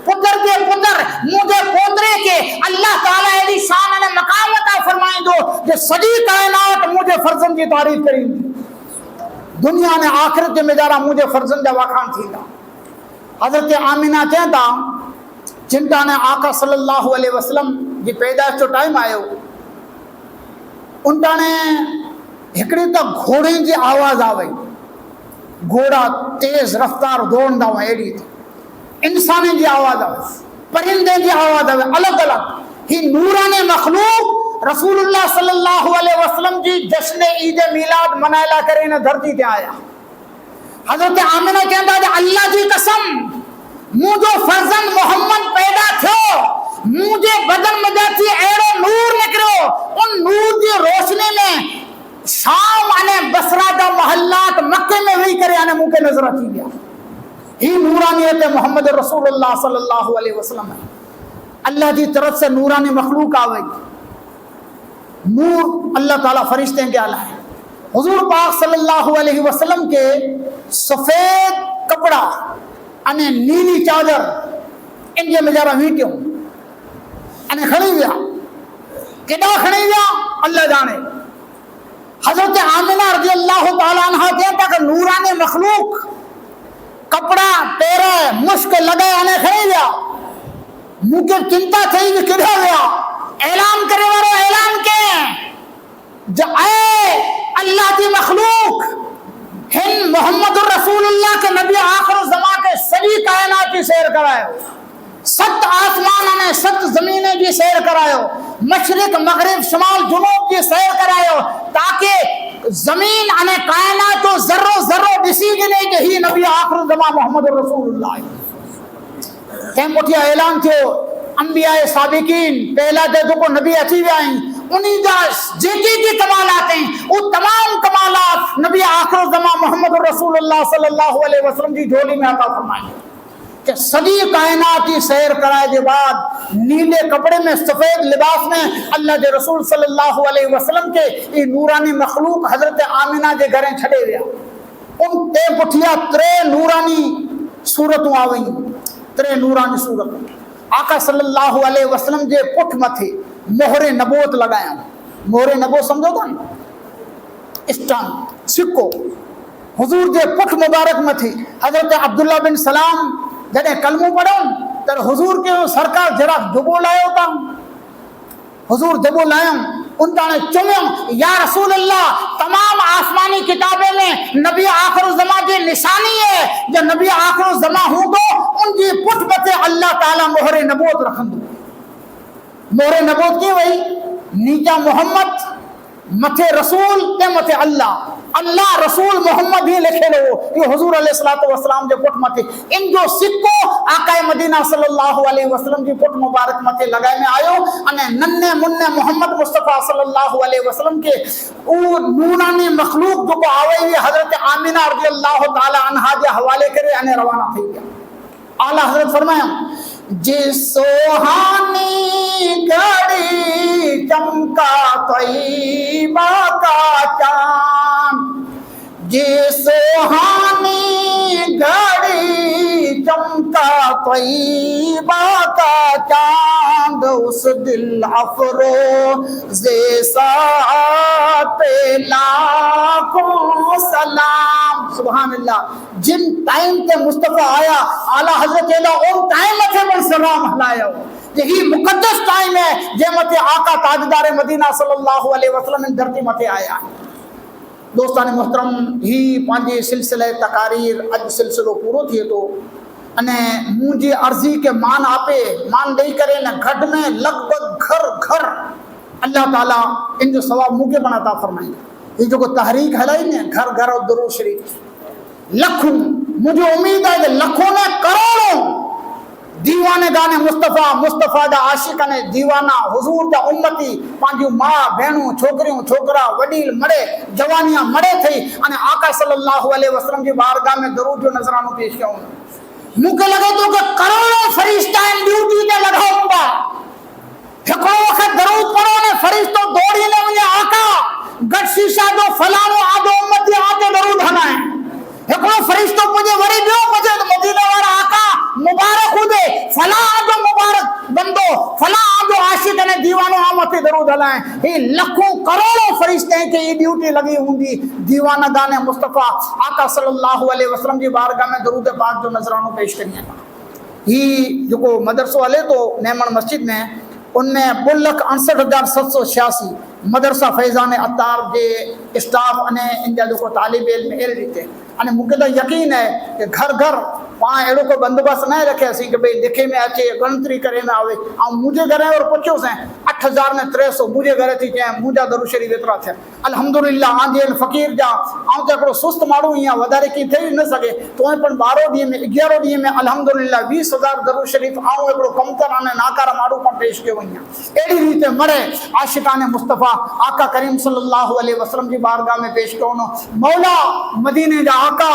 پتر کے پتر مجھے پوترے کے اللہ تعالیٰ علی شان نے مقام عطا فرمائیں دو کہ سجی کائنات مجھے فرزند کی تعریف کریں دنیا نے آخرت میں جارا مجھے فرزند واقعان تھی گا. حضرت آمینہ کہتا جنٹا نے آقا صلی اللہ علیہ وسلم جی پیدائش جو ٹائم آئے انٹا نے ہکڑی تک گھوڑے جی آواز آوئی گھوڑا تیز رفتار دوڑندا ہوا ایڈی تھی انسانی جی آواز آوئی پرندے جی آواز آوئی الگ الگ ہی نورانی مخلوق رسول اللہ صلی اللہ علیہ وسلم جی جشن عید میلاد منائلہ کرے نے دھرتی تے آیا. حضرت آمینہ کہتا ہے اللہ جی قسم مجھو فرزند محمد پیدا تھو مجھے بدن میں جاتی ایڑو نور نکلو ان نور کی روشنی میں شام آنے بسرہ دا محلات مکہ میں ہوئی کرے آنے منہ کے نظر آتی گیا. ہی نورانیت محمد رسول اللہ صلی اللہ علیہ وسلم ہے. اللہ کی طرف سے نورانی مخلوق آوئی نور اللہ تعالیٰ فرشتے کے آلہ ہے. حضور پاک صلی اللہ علیہ وسلم کے سفید کپڑا انہیں نیلی چادر ان کے مجارہ ویٹیوں انہیں کھڑی گیا کدا کھڑی گیا اللہ جانے. حضرت آمینہ رضی اللہ تعالیٰ عنہ کہتا کہ نورانی مخلوق کپڑا پیرے مشک لگے انہیں کھڑی گیا منہ کے چنتا تھی کہ کدھا گیا اعلان کرے والو اعلان کے جو اے اللہ کی مخلوق ہن محمد الرسول اللہ کے نبی آخر الزمان کے سبھی کائنات کی سیر کرائے ست آسمان نے ست زمینیں بھی سیر کرائے مشرق مغرب شمال جنوب کی سیر کرائے تاکہ زمین انے کائنات و ذرو ذرو ڈسی گنے کہ ہی نبی آخر الزمان محمد الرسول اللہ کہیں پٹھیا اعلان کیوں انبیاء سابقین پہلا دے دو کو نبی اچھی بھی آئیں انہی جا جیکی کی کمالات ہیں وہ تمام کمالات نبی آخر الزمان محمد رسول اللہ صلی اللہ علیہ وسلم کی جھولی میں عطا فرمائیں کہ صدی کائنات کی سیر کرائے کے بعد نیلے کپڑے میں سفید لباس میں اللہ کے رسول صلی اللہ علیہ وسلم کے یہ نورانی مخلوق حضرت آمینہ کے گھریں چھڑے گیا ان تے پٹھیا ترے نورانی صورتوں آوئی ترے نورانی صورتوں آقا صلی اللہ علیہ وسلم جے پٹھ متھے مہر نبوت لگایا مہر نبوت سمجھو تھا اسٹان سکو حضور جے پٹھ مبارک متھے حضرت عبداللہ بن سلام جنہیں کلموں پڑھو تر حضور کے سرکار جرا جبو لائے ہوتا حضور جبو لائے ان کا نے چمیں یا رسول اللہ تمام آسمانی کتابیں میں نبی آخر الزمان کی نشانی ہے جو نبی آخر الزمان ہوں گو ان کی پٹھ بتے اللہ تعالیٰ مہر نبوت رکھن دو مہر نبوت کی وہی نیچا محمد متھے رسول تے متھے اللہ اللہ رسول محمد ہی لکھے لو یہ حضور علیہ السلام جو پٹ متھے ان جو سکو آقا مدینہ صلی اللہ علیہ وسلم کی پٹ مبارک متھے لگائے میں آئیو انہیں ننے مننے محمد مصطفیٰ صلی اللہ علیہ وسلم کے او نورانی مخلوق جو کو آوئی ہوئی حضرت آمینہ رضی اللہ تعالی عنہ جے حوالے کرے انہیں روانہ تھی گیا. اعلیٰ حضرت فرمایا جس سوہانی گھڑی چمکا طیبہ کا چاند جس سوہانی گھڑی چمکا طیبہ کا چاند اس دل افروز ساعت پہ لاکھوں سلام سبحان اللہ. جن ٹائم تے مصطفیٰ آیا اعلیٰ حضرت ان ٹائم تے من سلام ہلایا یہی مقدس ٹائم ہے جے متے آقا تاجدار مدینہ صلی اللہ علیہ وسلم ان دھرتی متے آیا. دوستان محترم ہی پانچے سلسلہ تقاریر اج سلسلو پورو تھے تو અને મુંજી અરજી કે માન આપે, માન દઈ કરે ને ગઢ में लगभग घर घर अल्लाह ताला इन जो सवाब मुझे बनाता फरमाएंगे। ये जो तहरीक हलाई ने घर घर और दुरूद शरीफ लखों, मुझे उम्मीद है कि लखों ने करोड़ों दीवाने गाने मुस्तफ़ा मुस्तफ़ा जा आशिक ने दीवाना हुजूर जा उम्मती पांजी मां भेणू छोकरियों छोकरा वडील मरे जवानियां मरे थई अने आका सल्लल्लाहु अलैहि वसल्लम जी बारगाह में दरूद जो नजरानो पेश कयूं। मुझे लगे तो कि करोड़ों फरिश्ता इन ड्यूटी ते लगा हुंदा। हिकिड़ो वक़्तु दरूद पढ़ो ने फरिश्तो दौड़ी ने वञे आका गॾु शीशा जो फलाणो आदो उम्मती आके दरूद हणाए। हिकिड़ो फरिश्तो मुझे वरी ॿियो मुझे मदीना वारा आका मुबारक हुजे फला आदो मुबारक बंदो फला आदो आशिक ने दीवानो आमते दरूद हलाए। ये लखों करोड़ों फरिश्ते के ये ड्यूटी लगी हुंदी दीवाना गाने मुस्तफ़ा आका सल्लल्लाहु अलैहि वसल्लम जी बारगाह में दरूद पाक जो नजरानो पेश करिए। ही जो मदरसो हले तो नेमन मस्जिद में उनमें 2,68,786 मदरसा फैज़ान अतार के स्टाफ अने इनजा जो तालिब इल्म एल रीते अने मूंखे तो यकीन है कि घर घर वहाँ अड़ो को बंदोबस्त न रखे असी कि भाई लिखे में अचे गणतरी करे में आवे। मुझे घर और पुछो से 8,300 मुझे घर थी चए मुझा दरूद शरीफ एतरा थे अल्हम्दुलिल्लाह आंजे फकीर जा आऊं तो सुस्त माण्हू या वधारे की थई न सके तो पण 12 डी में 11 डी में अल्हम्दुलिल्लाह 20,000 दरूद शरीफ आऊं एकड़ो कमतर अने नाकार माण्हू पण पेश कयो वञा। एड़ी रीते मरे आशिकाने मुस्तफ़ा आका करीम सल्लल्लाहु अलैहि वसल्लम जी बारगाह में पेश कयो मौला मदीने जा आका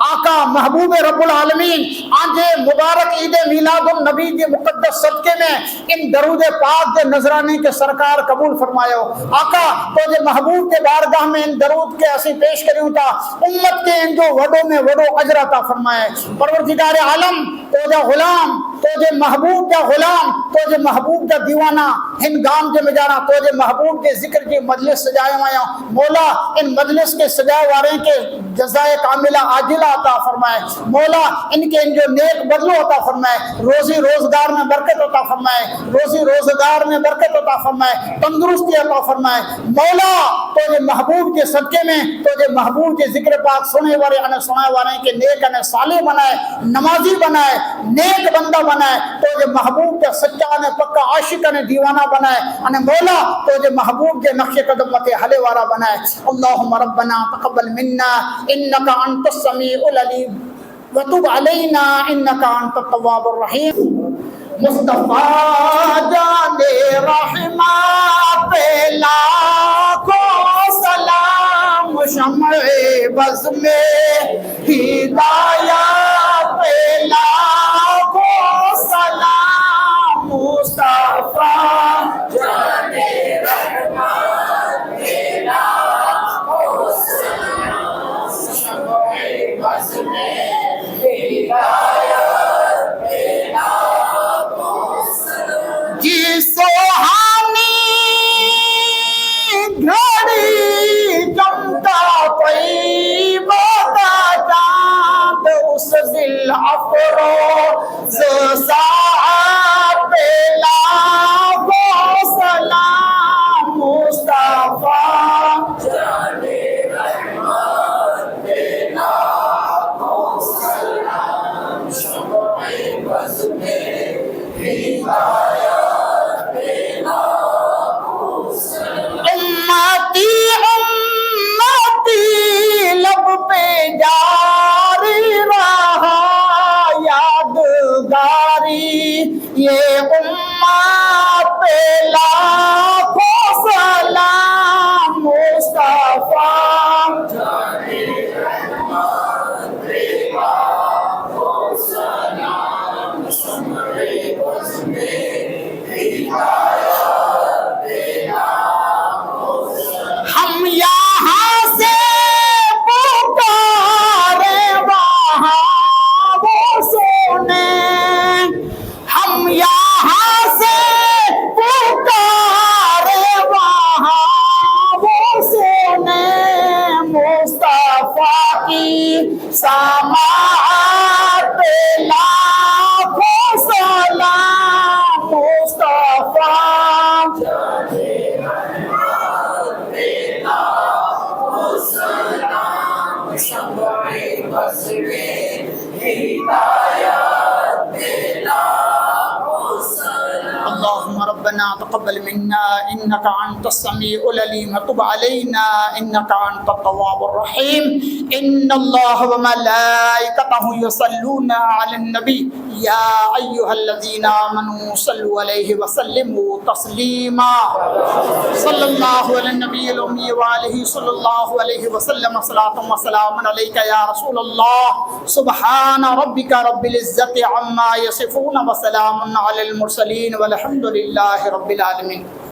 आका महबूब रब्बुल आलमीन आंजे मुबारक ईद मीलादुन नबी के मुकद्दस सदके में इन दरूद पाक के नजराने के सरकार कबूल फरमायो। आका तो जे महबूब के बारगाह में इन दरूद के असी पेश करियूं था उम्मत के इन जो वडो में वडो अजर अता फरमाए। परवरदिगार आलम तो जे गुलाम तो जे महबूब का गुलाम तो जे महबूब का दीवाना इन गाम जे मिजारा तो जे महबूब के जिक्र की मजलिस सजाए आया मौला इन मजलिस के सजाए वारे के जज़ाए कामिला आजिला अता फरमाए। मौला इनके इन जो नेक बदलो अता फरमाए रोजी रोजगार में बरकत अता फरमाए रोजी रोजगार में बरकत अता फरमाए तंदुरुस्ती अता फरमाए। मौला तो जे महबूब के सदके में तो जे महबूब के जिक्र पाक सुने वाले अने सुनाए वाले के नेक अने साले बनाए नमाजी बनाए नेक बंदा बनाए तो जे महबूब के सच्चा ने पक्का आशिक ने दीवाना बनाए अने मौला तो जे महबूब के नक्शे कदम मते हले वाला बनाए। अल्लाहुम्मा रब्बना तक़ब्बल मिन्ना इन्नका अंतस समीउल अलीम व तुब अलैना इन्नका अंतत तव्वाबुर रहीम। मुस्तफा जाने रहमा पे लाखों सलाम शम्ए बज़ में हिदायत पे लाखों सलाम मुस्तफा जाने रहमा पे लाखों सलाम शम्ए बज़ में हिदायत पे लाखों सलाम। जी सुहानी घड़ी जमता तैयबा का चांद उस दिल अफरोज साहब पे लाखों सलाम मुस्तफा जाने रहमत पे लाखों सलाम शम्ए बज़ में हिदायत पे लाखों सलाम। उम्मती उम्मती लब पे जारी रहा यादगारी ये उम्मत पे लाखों सलाम मुस्तफा जाने रहमत पे लाखों सलाम शम्ए बज़ में हिदायत पे लाखों सलाम। हम यहाँ से पुकारे वहाँ वो सुने हम यहाँ से पुकारे वहाँ वो सुने मुस्तफा की समाअत पे लाखों सलाम मुस्तफा जाने रहमत पे लाखों सलाम शम्ए बज़ में हिदायत اللهم ربنا تقبل منا إنك أنت السميع العليم وتب علينا إنك أنت التواب الرحيم إن الله وملائكته يصلون على النبي يا أيها الذين آمنوا صلوا عليه وسلموا تسليما صلى الله على النبي الأمي وآله صلى الله عليه وسلم صلاة وسلام عليك يا رسول الله سبحان ربك رب العزة عما يصفون وسلام على المرسلين والحمد لله رب العالمين.